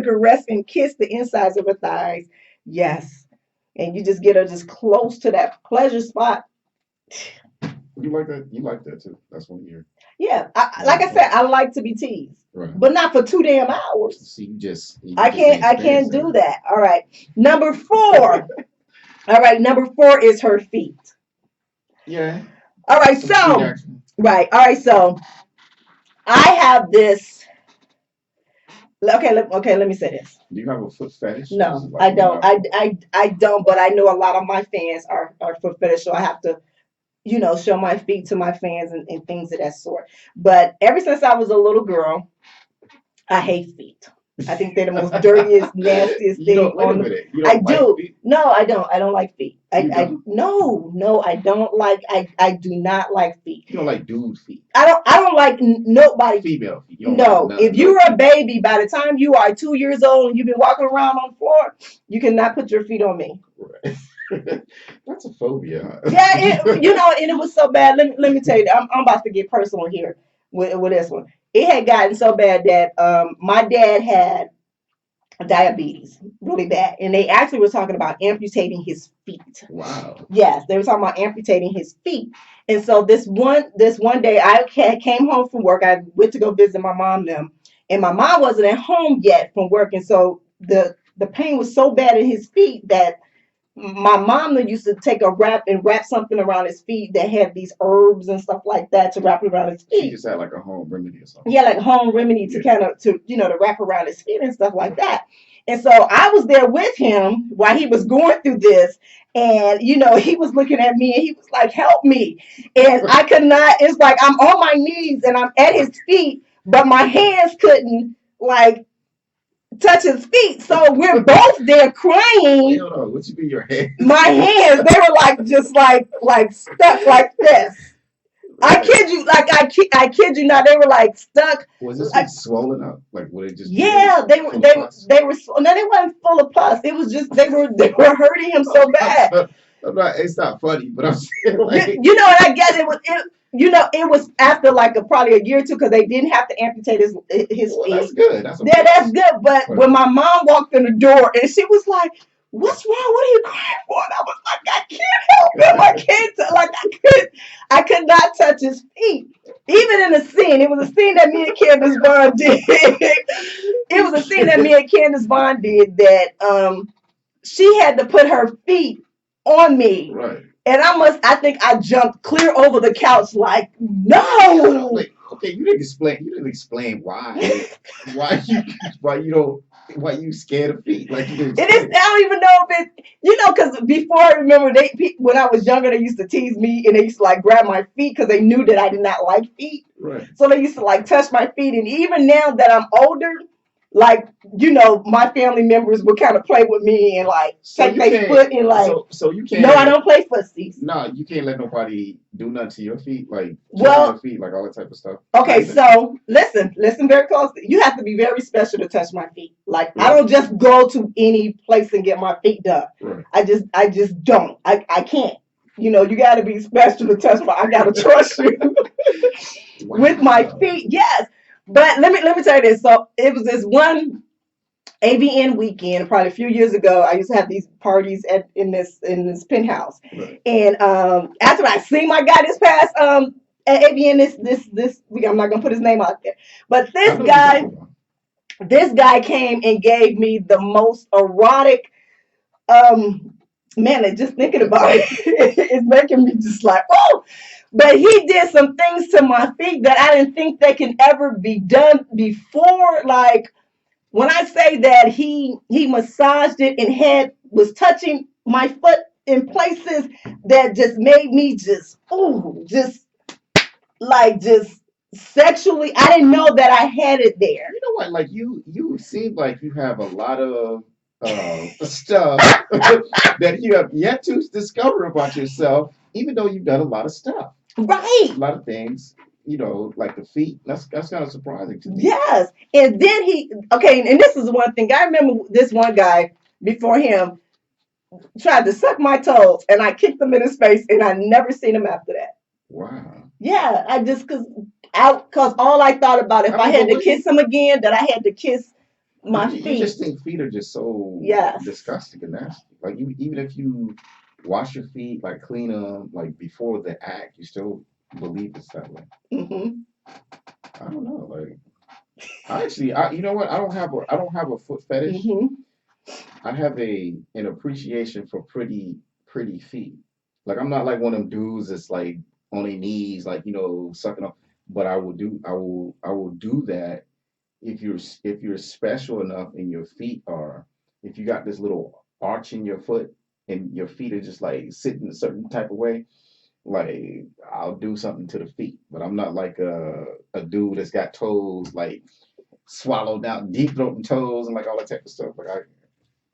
caress and kiss the insides of her thighs. Yes. And you just get her just close to that pleasure spot. You like that? You like that too? That's one here. Yeah, like I said, I like to be teased, right. But not for 2 damn hours. See, I can't do that. All right, number 4. All right, number 4 is her feet. Yeah. All right, so right. All right, so I have this. Okay, let me say this. Do you have a foot fetish? No, I don't. I don't, but I know a lot of my fans are foot fetish, so I have to, show my feet to my fans and things of that sort. But ever since I was a little girl, I hate feet. I think they're the most dirtiest, nastiest thing on the. I do. No, I don't. I don't like feet. No, I don't like. I do not like feet. You don't like dude feet. I don't like nobody. Female feet. No, if you're a baby, by the time you are 2 years old and you've been walking around on the floor, you cannot put your feet on me. Right. That's a phobia. Huh? Yeah, and it was so bad. Let me tell you, I'm about to get personal here with this one. It had gotten so bad that my dad had diabetes, really bad. And they actually were talking about amputating his feet. Wow. Yes, they were talking about amputating his feet. And so this one day I came home from work. I went to go visit my mom them, and my mom wasn't at home yet from work. And so the pain was so bad in his feet that my mom used to take a wrap something around his feet that had these herbs and stuff like that to wrap around his She feet. just had like a home remedy or something. Yeah, like home remedy to kind of to wrap around his feet and stuff like that. And so I was there with him while he was going through this, and he was looking at me and he was like, "Help me!" And I could not. It's like I'm on my knees and I'm at his feet, but my hands couldn't like touch his feet. So we're both there crying. Hold on, what you mean your hands? My hands, they were like just like stuck like this. I kid you, like I kid you not. They were like stuck. Was this like, swollen up? Like would it just? Yeah, they were. No, they weren't full of pus. It was just they were hurting him so bad. It's not funny, but I'm saying like And I guess it was after like probably a year or two because they didn't have to amputate his well, feet. that's good. That's that's good. But when my mom walked in the door and she was like, "What's wrong? What are you crying for?" And I was like, "I can't help him. I can't. I could not touch his feet." Even in the scene, it was a scene that me and Candace Vaughn did. It was a scene that me and Candace Vaughn did that she had to put her feet on me. Right. And I think I jumped clear over the couch like, no. Like, okay, you didn't explain why you scared of feet. Like you didn't. I don't even know if it, because before I remember when I was younger, they used to tease me and they used to like grab my feet because they knew that I did not like feet. Right. So they used to like touch my feet. And even now that I'm older, like, my family members would kind of play with me and like take their foot and like. So you can't. No, I don't play footsies. No, you can't let nobody do nothing to your feet, like your feet, like all that type of stuff. Okay, so listen very closely. You have to be very special to touch my feet. Like I don't just go to any place and get my feet done. Right. I just don't. I can't. You got to be special to touch I got to trust you with my feet. Yes. But let me tell you this. So it was this one AVN weekend, probably a few years ago. I used to have these parties in this penthouse, right. And after I seen my guy this past at AVN this week, I'm not gonna put his name out there, but this guy came and gave me the most erotic. Man, just thinking about it, it's making me just like, oh. But he did some things to my feet that I didn't think they can ever be done before. Like when I say that he massaged it and was touching my foot in places that just made me just sexually. I didn't know that I had it there. You know what? Like you seem like you have a lot of stuff that you have yet to discover about yourself, even though you've done a lot of stuff. Right. A lot of things, like the feet. That's kind of surprising to me. Yes. And then and this is one thing. I remember this one guy before him tried to suck my toes and I kicked him in his face and I never seen him after that. Wow. Yeah. Cause all I thought about if I had to kiss him again, that I had to kiss my feet. You just think feet are just so disgusting and nasty. Like even if you wash your feet, like clean them, like before the act, you still believe it's that way. Mm-hmm. I don't know. Like, you know what? I don't have a foot fetish. Mm-hmm. I have an appreciation for pretty feet. Like I'm not like one of them dudes that's like on their knees, like sucking up. But I will do that if you're special enough and your feet are. If you got this little arch in your foot and your feet are just like sitting a certain type of way, like I'll do something to the feet. But I'm not like a dude that's got toes like swallowed down, deep throating toes and like all that type of stuff. Like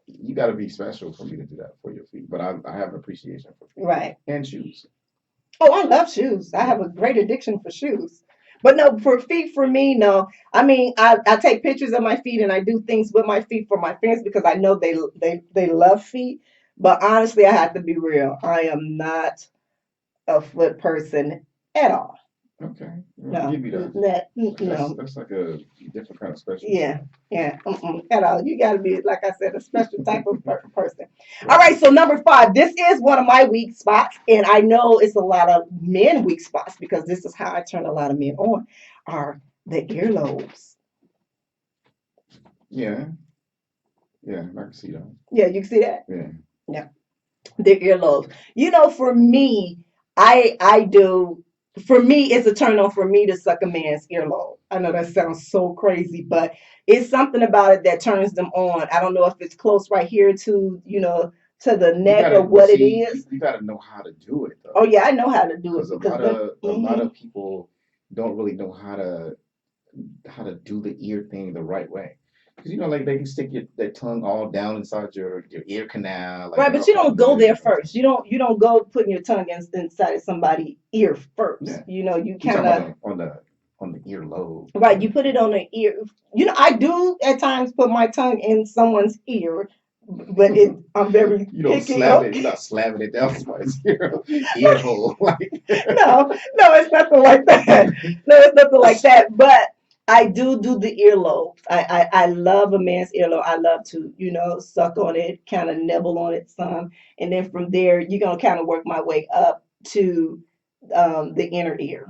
you got to be special for me to do that for your feet. But I have an appreciation for feet. Right. And shoes. Oh, I love shoes. I have a great addiction for shoes. But no, for feet, for me, no. I mean, I take pictures of my feet and I do things with my feet for my friends because I know they love feet. But honestly, I have to be real. I am not a foot person at all. Okay. No, Give me that. no. That's like a different kind of special. Yeah, at all. You got to be, like I said, a special type of person. All right, so number 5. This is one of my weak spots, and I know it's a lot of men weak spots because this is how I turn a lot of men on. Are the earlobes? Yeah. Yeah, I can see that. Yeah, you can see that. Yeah. Yeah, the earlobes. You know, for me, I do. For me, it's a turn on for me to suck a man's earlobe. I know that sounds so crazy, but it's something about it that turns them on. I don't know if it's close right here to, to the neck or what it is. You gotta know how to do it though. Oh yeah, I know how to do it Because a lot of people don't really know how to do the ear thing the right way. Because like they can stick their tongue all down inside your ear canal. Like, right, but you don't go there first. You don't go putting your tongue inside of somebody's ear first. Yeah. You kind of on the earlobe. right. You put it on the ear. I do at times put my tongue in someone's ear, but I'm very you don't picky. slam it. You're not slamming it down somebody's ear hole. Like No, it's nothing like that. No, it's nothing like that. But I do the earlobes. I love a man's earlobe. I love to, suck on it, kind of nibble on it some. And then from there, you're going to kind of work my way up to the inner ear.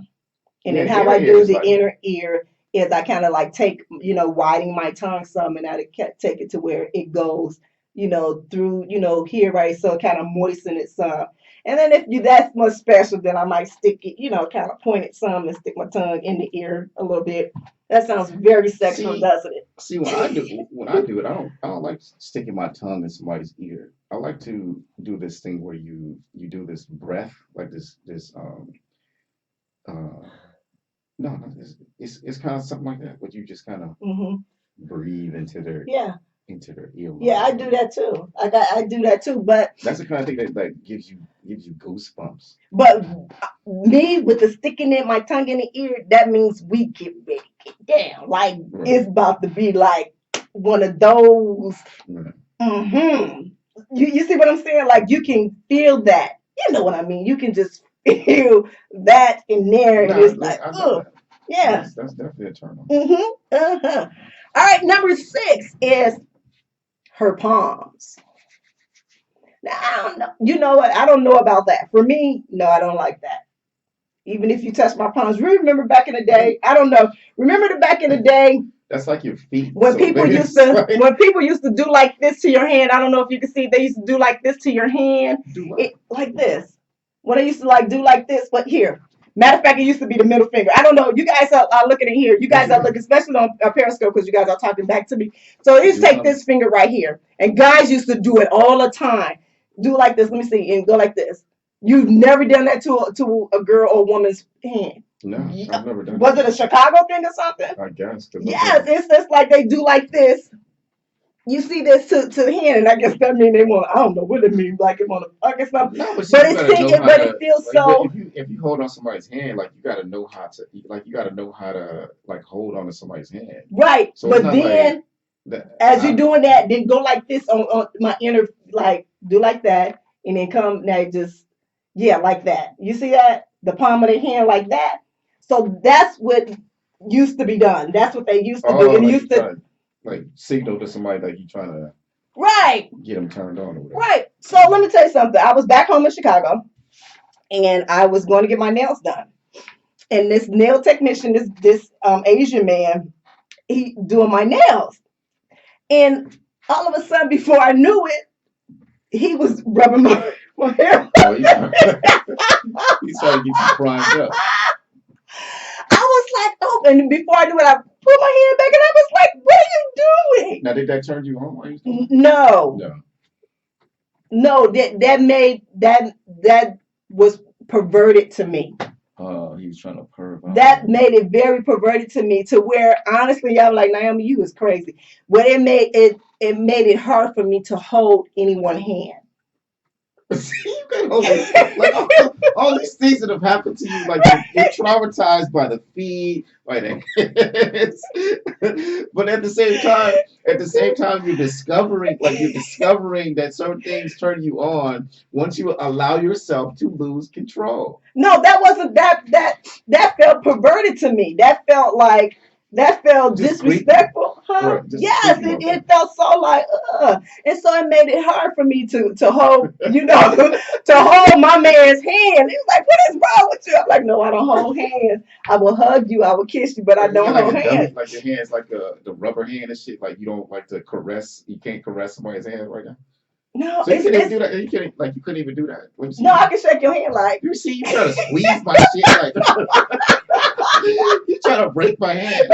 And then how I do the inner ear is I kind of like take, widen my tongue some and I take it to where it goes, through, here, right? So kind of moisten it some. And then if that's much special, then I might stick it, kind of point it some and stick my tongue in the ear a little bit. That sounds very sexual, doesn't it? See, when I do it, I don't like sticking my tongue in somebody's ear. I like to do this thing where you do this breath, like this no, it's kind of something like that, but you just kind of breathe into their ear. Yeah, I do that too. I do that too, but that's the kind of thing that gives you goosebumps. But me with the sticking in my tongue in the ear, that means we get ready to get down. Like it's about to be like one of those. Right. You see what I'm saying? Like you can feel that. You know what I mean? You can just feel that in there, and it's like, oh, yeah. That's definitely a turn on. All right, number 6 is her palms. Now, I don't know. You know what? I don't know about that. For me, no, I don't like that. Even if you touch my palms. Remember back in the day? I don't know. Remember back in the day? That's like your feet. When people used to do like this to your hand. I don't know if you can see. They used to do like this to your hand. Do what? Like this. When they used to like do like this, but here. Matter of fact, it used to be the middle finger. I don't know. You guys are looking at here. You guys are looking, especially on Periscope, because you guys are talking back to me. So you take this finger right here. And guys used to do it all the time. Do like this. Let me see. And go like this. You've never done that to a girl or woman's hand. No, I've never done Was it a Chicago thing or something? I guess. Yes, it's just like they do like this. You see this to the hand, and I guess that means they want. I don't know what it means. Like it want to fuck or something. No, but it's thinking, but it feels so. If you hold on somebody's hand, like you got to know how to like hold on to somebody's hand. Right, so but then as you're doing that, then go like this on my inner, like do like that, and then come now just like that. You see that the palm of the hand like that. So that's what used to be done. That's what they used to do. And used to. Like signal to somebody that you trying to get them turned on or whatever. Right. So let me tell you something. I was back home in Chicago, and I was going to get my nails done. And this nail technician, this Asian man, he doing my nails. And all of a sudden, before I knew it, he was rubbing my hair. Oh, yeah. He's trying to get you primed up. I was like, oh, and before I knew it, I put my hand back and I was like, what are you doing? Now, did that turn you on? No, that was perverted to me. Oh, he was trying to pervert. That made it very perverted to me, to where honestly, I'm like, Naomi, you was crazy. But it made it hard for me to hold anyone's hand. You can hold it. Like all these things that have happened to you, like you're traumatized by the feed, by the kids. But at the same time, you're discovering that certain things turn you on once you allow yourself to lose control. No, that wasn't that felt perverted to me. That felt Just disrespectful, huh? Right, just Yes, creepy, it felt so like, and so it made it hard for me to hold, to hold my man's hand. He was like, "What is wrong with you?" I'm like, "No, I don't hold hands. I will hug you, I will kiss you, but I don't hold hands." Like your hands, like the rubber hand and shit. Like you don't like to caress. You can't caress somebody's hand right now. No, So you couldn't even do that. You couldn't even do that. No, I can shake your hand like. You see, you try to squeeze my shit like. You try to break my hand.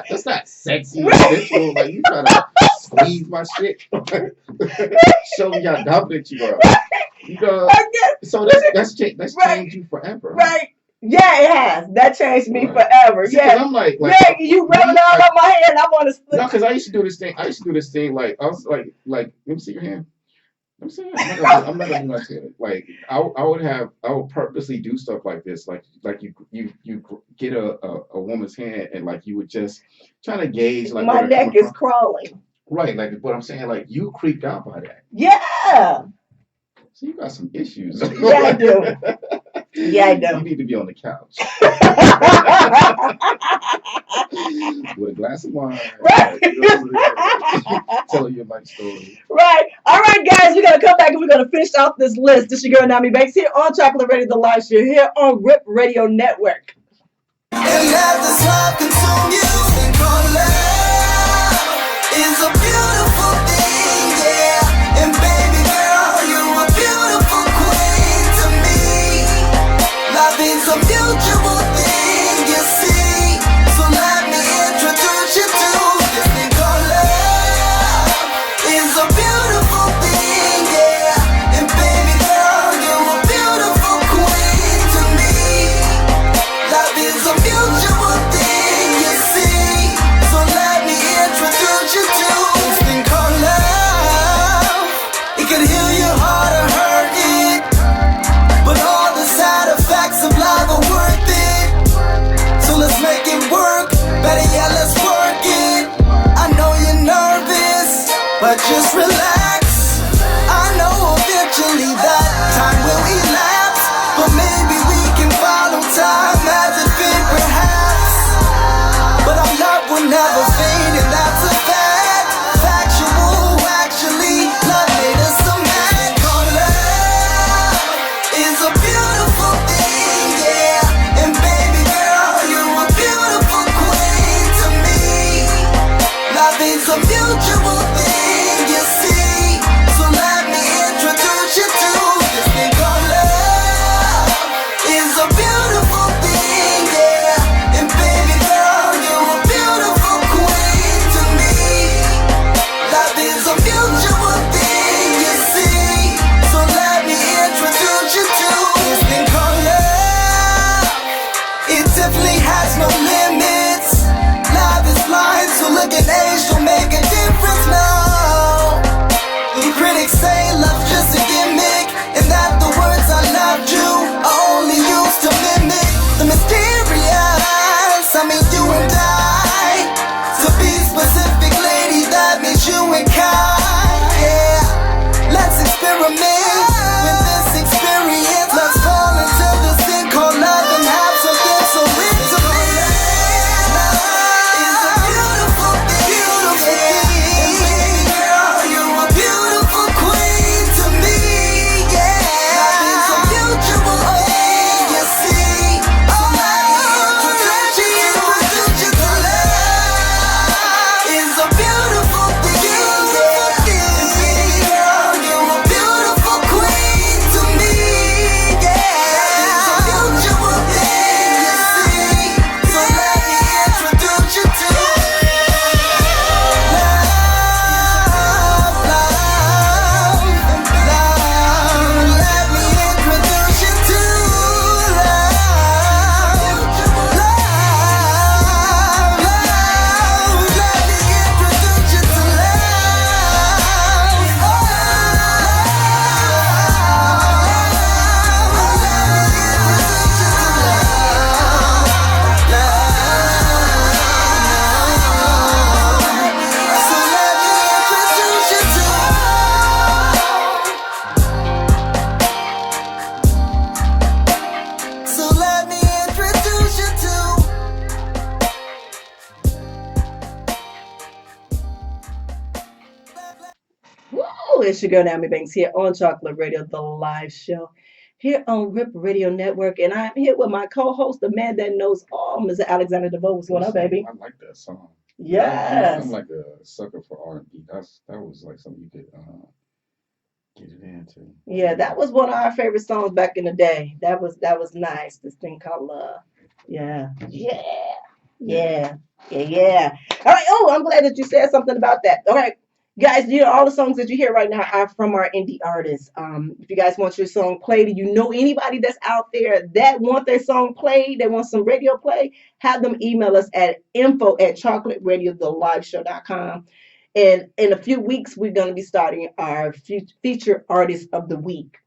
That's not sexy or sensual. Like you try to squeeze my shit. Show me how dominant you are. So that's changed you forever. Right. Huh? Yeah, it has. That changed me forever. See, yeah. I'm like you rubbing all up my hand. I want to split. No, because I used to do this thing. Like I was like, let me see your hand. I'm saying I'm not gonna do that. Like I would purposely do stuff like this. Like you get a woman's hand and like you would just try to gauge like my neck is crawling. Right, like what I'm saying, like you creeped out by that. Yeah. So you got some issues. Yeah, I do. Yeah, I do. You need to be on the couch. With a glass of wine. Right. Tell your life story. Right. All right, guys, we're going to come back and we're going to finish off this list. This is your girl, Nyomi Banxxx, here on Chocolate Radio, the live show, here on RIP Radio Network. And let this love consume you. And love is a beautiful thing, yeah. And baby girl, you're a beautiful queen to me. Love is a mutual thing, you see. So let me introduce you to this thing called love. Is a beautiful thing, yeah. And baby girl, you're a beautiful queen to me. Love is a mutual thing, you see. So let me introduce you to this thing called love. It can heal your heart or hurt it, but all the side effects of love are worth it. So let's make it work. Better yet, let's work it. I know you're nervous, but just relax. I know eventually that time will elapse, but maybe we can follow time as it fit perhaps. But our love will never fade, and that's a fact. Factual, actually, love made us a match. Love is a beautiful thing, yeah. And baby girl, you're a beautiful queen to me. Love is a mutual thing, you see. your girl Nyomi Banxxx here on Chocolate Radio, the live show here on RIP Radio Network, and I'm here with my co-host, the man that knows all, Mr. Alexander Devoe. What's going on, baby? I like that song. Yes. I'm like a sucker for R&B. That was like something you could get it into. Yeah, that was one of our favorite songs back in the day. That was nice. This thing called Love. Yeah. All right. Oh, I'm glad that you said something about that. All right. Guys, all the songs that you hear right now are from our indie artists. If you guys want your song played, and you know anybody that's out there that want their song played, that want some radio play, have them email us at info@chocolateradiotheliveshow.com. And in a few weeks, we're going to be starting our feature artist of the week.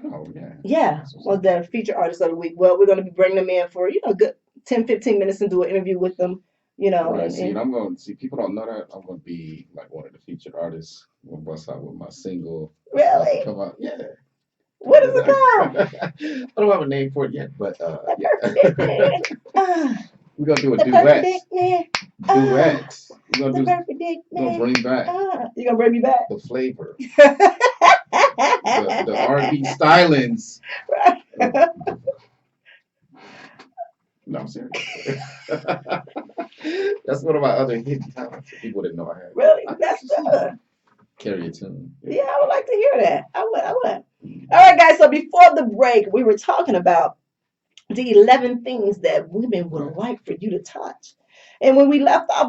Oh, yeah. Yeah, well, the feature artist of the week. Well, we're going to be bringing them in for, good 10, 15 minutes and do an interview with them. Right. And I'm going to see, people don't know that I'm going to be like one of the featured artists. I'm going to bust out with my single. Really? Come out. Yeah. What is it called? I don't have a name for it yet, but yeah. We're going to do a duet. Duets. We're going to bring back. You going to bring me back? The flavor. the R&B stylings. No, I'm serious. That's one of my other hidden talents that people didn't know I had. Really? That's good. Carry a tune. Yeah, I would like to hear that. I would. All right, guys. So before the break, we were talking about the 11 things that women would like for you to touch. And when we left off,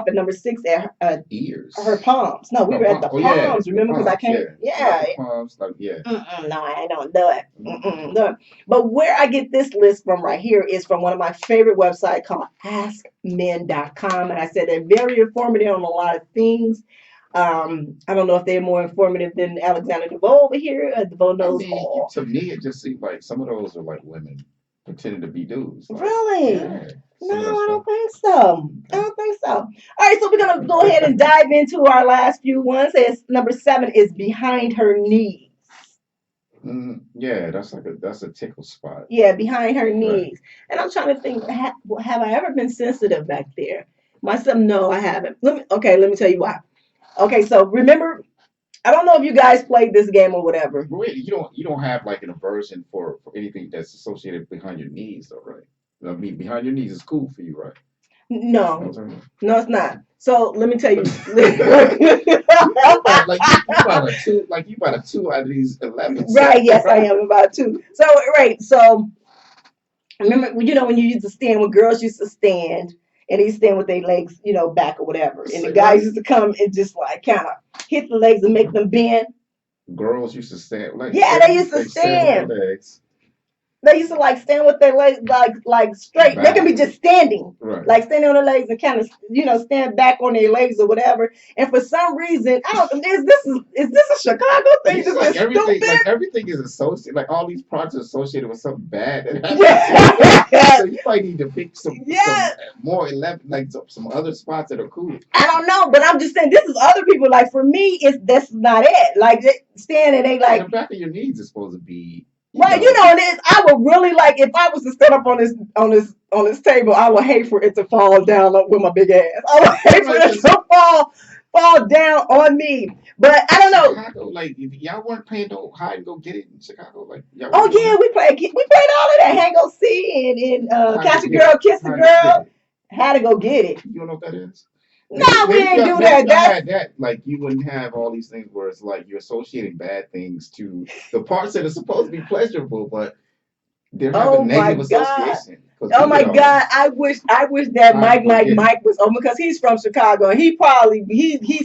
at number 6 at ears. Her palms. No, we were at the palms. Remember, because I can't. Yeah. Palms, like, yeah. No, I don't do it. No. But where I get this list from right here is from one of my favorite websites called AskMen.com, and I said they're very informative on a lot of things. I don't know if they're more informative than Alexander Devoe over here. Devoe knows all. To me, it just seems like some of those are like women pretending to be dudes. Like, really? Yeah. No, I don't think so. All right, so we're going to go ahead and dive into our last few ones. Number 7 is behind her knees. Yeah, that's a tickle spot. Yeah, behind her knees. And I'm trying to think, have I ever been sensitive back there? Myself, no, I haven't. Let me tell you why. Okay, so remember, I don't know if you guys played this game or whatever. Wait, you don't have like an aversion for anything that's associated behind your knees, though, right? I mean, behind your knees is cool for you, right? No, it's not. So let me tell you. you about a 2 out of these 11. Right? Yes, I am about 2. So remember, when you used to stand, when girls used to stand, and they stand with their legs, back or whatever, and the guys used to come and just like kind of hit the legs and make them bend. Girls used to stand. They used to stand. They used to like stand with their legs like straight. Back. They can be just standing, right. Like standing on their legs and kind of stand back on their legs or whatever. And for some reason, I don't. Is this a Chicago thing? It's like everything is associated. Like all these parts are associated with something bad that happens. Yeah. So you might need to pick some more 11, like some other spots that are cool. I don't know, but I'm just saying this is other people. Like for me, that's not it. Like standing, they like the back of your knees is supposed to be. Right, it is. I would really like if I was to stand up on this table. I would hate for it to fall down with my big ass. I would hate for it to fall down on me. But I don't know. Chicago, like if y'all weren't playing no hide and go get it in Chicago, like we played all of that. Hang go see and catch a girl, kiss a girl. How to go get it? You don't know what that is? No, we didn't do that. Like you wouldn't have all these things where it's like you're associating bad things to the parts that are supposed to be pleasurable, but they're having negative association. Oh my God! I wish that Mike was on because he's from Chicago and he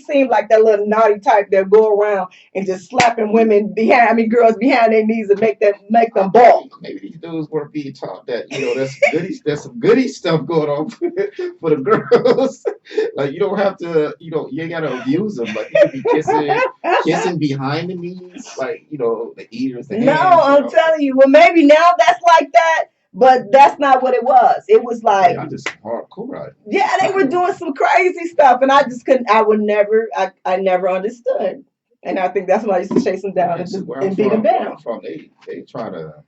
seemed like that little naughty type that go around and just slapping girls behind their knees and make them balk. Maybe these dudes were being taught that there's some goody stuff going on for the girls. Like you don't have to you ain't gotta abuse them. Like you could be kissing behind the knees, like the ears. The hands, I'm telling you. Well, maybe now that's like that. But that's not what it was. It was like I just hardcore, right? Yeah, they were doing some crazy stuff, and I just couldn't. I never understood, and I think that's why I used to chase them down and beat them down. They try to,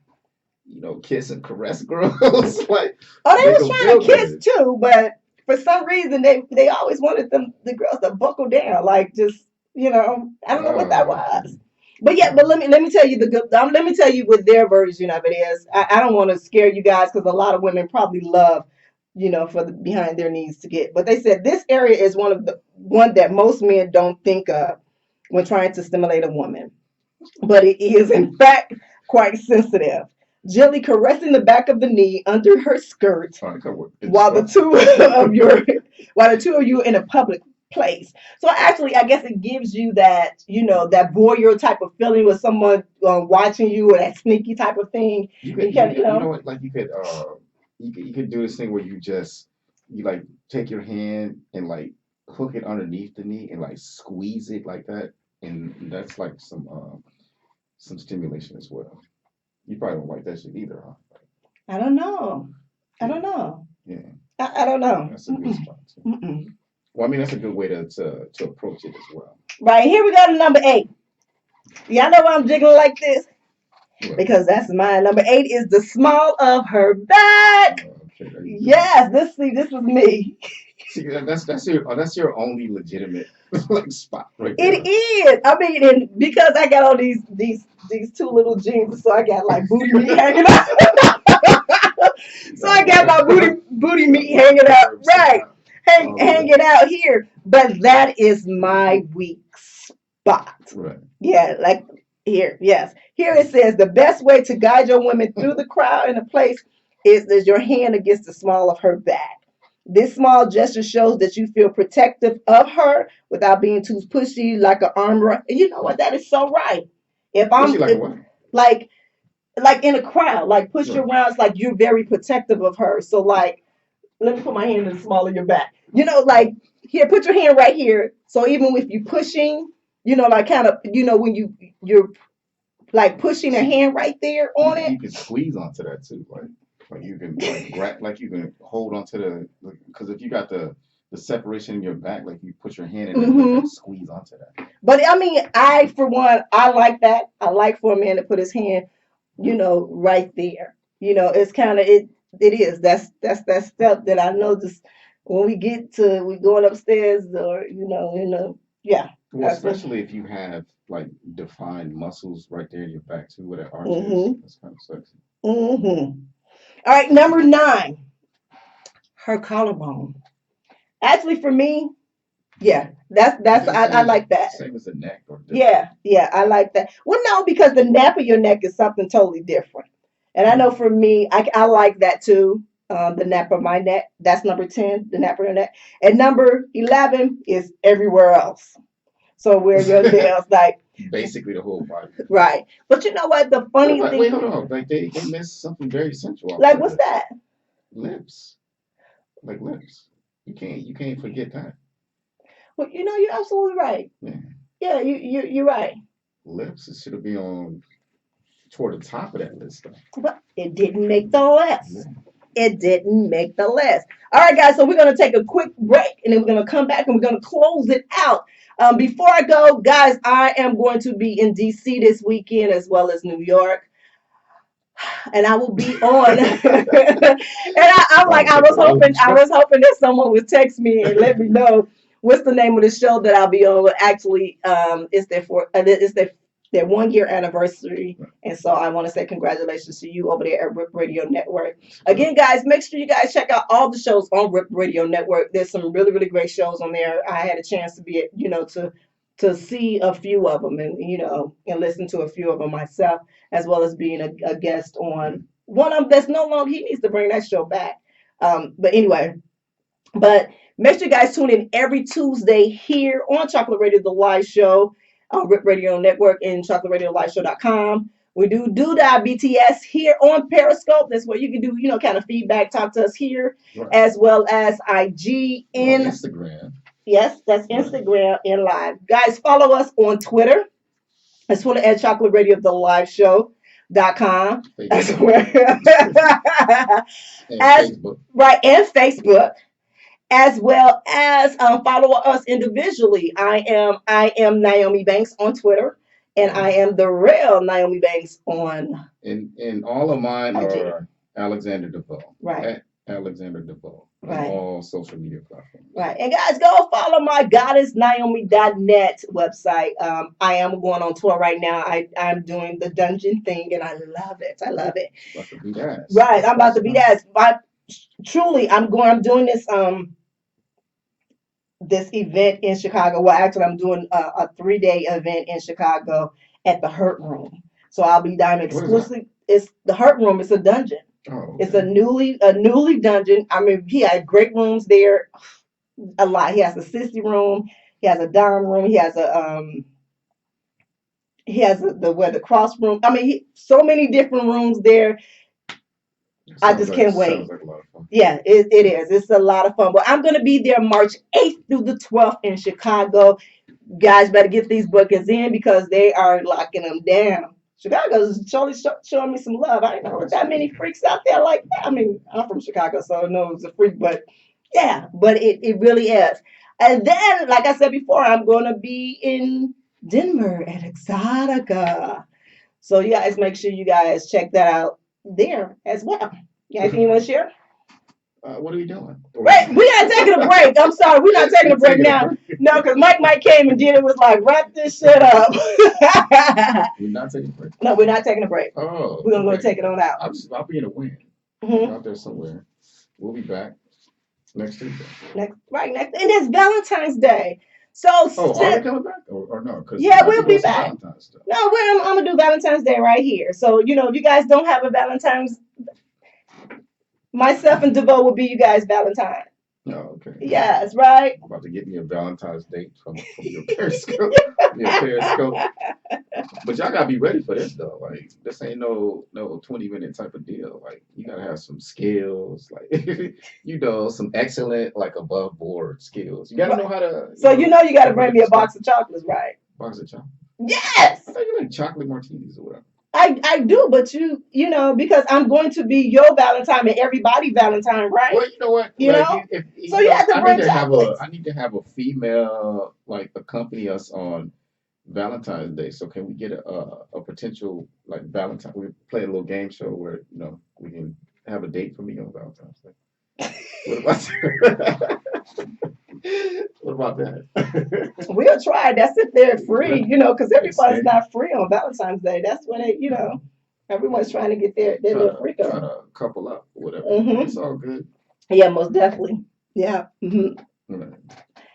kiss and caress girls. Like they was trying to kiss too, but for some reason they always wanted the girls to buckle down, like just You know, I don't know what that was. But yeah, but let me tell you the good. Let me tell you what their version of it is. I don't want to scare you guys because a lot of women probably love, for the behind their knees to get. But they said this area is one that most men don't think of when trying to stimulate a woman, but it is in fact quite sensitive. Gently caressing the back of the knee under her skirt while the two of your while the two of you in a public place. So actually, I guess it gives you that that voyeur type of feeling with someone watching you, or that sneaky type of thing. You know what? Like you could do this thing where you like take your hand and like hook it underneath the knee and like squeeze it like that, and that's like some stimulation as well. You probably don't like that shit either, huh? I don't know. I don't know. Yeah. I don't know. That's a good spot too. Well, I mean, that's a good way to approach it as well. Right, here we go to number 8. Y'all know why I'm jiggling like this? Right. Because that's mine. Number 8 is the small of her back. Okay, yes, this is me. See, that's your only legitimate like spot right there. It is. I mean, and because I got all these two little jeans, so I got like booty meat hanging out. So I got my booty meat hanging out, right? Hanging out here. But that is my weak spot. Right. Yeah, like here. Yes. Here it says the best way to guide your woman through the crowd in a place is your hand against the small of her back. This small gesture shows that you feel protective of her without being too pushy, like an arm. You know what? That is so right. If I'm like in a crowd, like push you around, it's like you're very protective of her. So like, let me put my hand in the small of your back. Like here, put your hand right here. So even if you're pushing, like kind of, when you're like pushing a hand right there on it, you can squeeze onto that too, like you can grab, like you can hold onto because if you got the separation in your back, like you put your hand in it and like squeeze onto that. But I mean, for one, I like that. I like for a man to put his hand, right there. It's kind of it is. That's that step that I know just when we going upstairs or yeah. Well, especially if you have like defined muscles right there in your back too, where that arch is. That's kind of sexy. All right, number 9, her collarbone. Actually, for me, yeah, that's I like that. Same as the neck, or different. Yeah, I like that. Well, no, because the nape of your neck is something totally different, and I know for me, I like that too. The nape of my neck. That's number 10, the nape of your neck, and number 11 is everywhere else. So where your nails, like basically the whole body. Right. But you know what? The funny thing. Wait, hold on. Like they missed something very central. Like what's that? Lips. Like lips. You can't forget that. Well, you're absolutely right. Yeah. Yeah, you're right. Lips. It should be on toward the top of that list though. But it didn't make the list. Yeah. It didn't make the list. All right, guys. So we're gonna take a quick break, and then we're gonna come back and we're gonna close it out. Before I go, guys, I am going to be in DC this weekend as well as New York. And I will be on. And I was hoping that someone would text me and let me know what's the name of the show that I'll be on. Actually, it's their 1-year anniversary. And so I want to say congratulations to you over there at RIP Radio Network. Again, guys, make sure you guys check out all the shows on RIP Radio Network. There's some really, really great shows on there. I had a chance to be, to see a few of them and, and listen to a few of them myself, as well as being a guest on one of them that's no longer, he needs to bring that show back. But anyway, make sure you guys tune in every Tuesday here on Chocolate Radio, the live show. On RIP Radio Network and chocolateradio.liveshow.com. We do BTS here on Periscope. That's where you can do, kind of feedback, talk to us here, right. As well as IG and Instagram. Yes, that's Instagram and live. Guys, follow us on Twitter. That's Twitter at Chocolate Radio, the live show.com. Facebook. Right, and Facebook. As well as follow us individually. I am Nyomi Banxxx on Twitter, and I am the real Nyomi Banxxx on. And all of mine IG. Are Alexander Devoe. Right. Alexander Devoe. Right. On all social media platforms. Right. And guys, go follow my goddessnaomi.net website. I am going on tour right now. I'm doing the dungeon thing and I love it. I love it. About to beat ass. Right. I'm about to beat ass. Truly, I'm doing this event in Chicago. Well, actually, I'm doing a 3-day event in Chicago at the Hurt Room. So I'll be down exclusive. It's the Hurt Room. It's a dungeon. Oh, okay. It's a newly dungeon. I mean, he had great rooms there. A lot. He has a sissy room. He has a dom room. He has the cross room. I mean, so many different rooms there. I just can't wait. Sounds like a lot of fun. Yeah, it is. It's a lot of fun. But I'm going to be there March 8th through the 12th in Chicago. Guys better get these bookings in because they are locking them down. Chicago's showing me some love. I didn't know that many freaks out there like that. I mean, I'm from Chicago, so I know it's a freak, but yeah, but it really is. And then, like I said before, I'm going to be in Denver at Exotica. So you guys make sure you guys check that out there as well. You guys, anyone want to share? What are we doing? Wait, we are taking a break. I'm sorry, we're not taking a break now. No, because MikeMike came and did it. Was like, wrap this shit up. We're not taking a break. No, we're not taking a break. Oh, we're gonna go take it on out. I'll be in a win. Mm-hmm. Out there somewhere. We'll be back next Tuesday. Next, and it's Valentine's Day. So, are we coming back or no? Yeah, we'll be back. No, I'm gonna do Valentine's Day right here. So if you guys don't have a Valentine's, myself and Devoe will be you guys' Valentine. Oh, okay. Yes, right. I'm about to get me a Valentine's date from your Periscope. But y'all gotta be ready for this though. Like this ain't no 20-minute type of deal. Like you gotta have some skills, like some excellent, like above board skills. You gotta know how to. So you gotta bring me a box of chocolates, right? Box of chocolate. Yes. I thought you like chocolate martinis or whatever. I do, but because I'm going to be your Valentine and everybody Valentine, right? Well, you know what? You have to bring chocolates. I need to have a female like accompany us on Valentine's Day. So can we get a potential like Valentine? We play a little game show where we can have a date for me on Valentine's Day. What about that? We'll try. That's if they're free, because everybody's not free on Valentine's Day. That's when everyone's trying to get their little freak on. Trying to couple up or whatever. Mm-hmm. It's all good. Yeah, most definitely. Yeah. Mm-hmm. Right.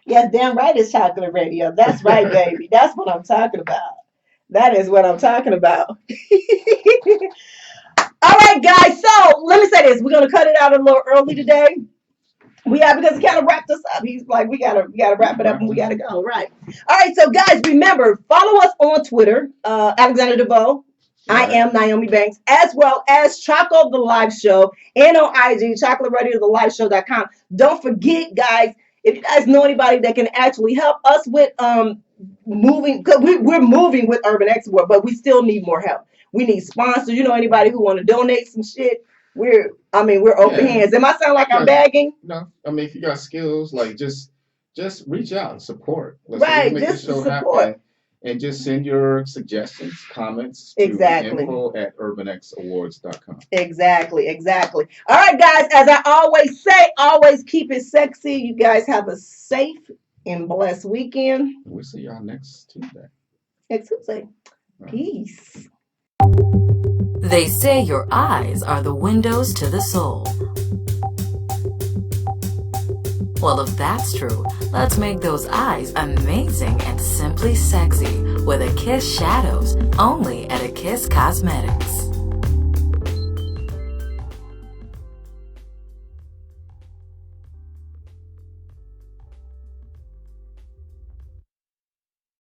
Yes, damn right it's chocolate radio. That's right, baby. That's what I'm talking about. That is what I'm talking about. All right, guys. So let me say this. We're gonna cut it out a little early today. Because it kind of wrapped us up. He's like, we gotta wrap it up and we gotta go. Right. All right. So guys, remember, follow us on Twitter, Alexander Devoe. Right. I am Nyomi Banxxx, as well as Choco the Live Show, and on IG, chocolateradio.theliveshow.com. Don't forget, guys, if you guys know anybody that can actually help us with moving, because we're moving with Urban Export, but we still need more help. We need sponsors. Anybody who want to donate some shit? We're open hands. Am I sound like I'm begging? No, I mean if you got skills, like just reach out and support. Let's right, make just the show support. Happen, and just send your suggestions, comments to info@urbanxawards.com. Exactly. All right, guys. As I always say, always keep it sexy. You guys have a safe and blessed weekend. We'll see y'all next Tuesday. Next Tuesday. Peace. They say your eyes are the windows to the soul. Well, if that's true, let's make those eyes amazing and simply sexy with a Kiss Shadows, only at a Kiss Cosmetics.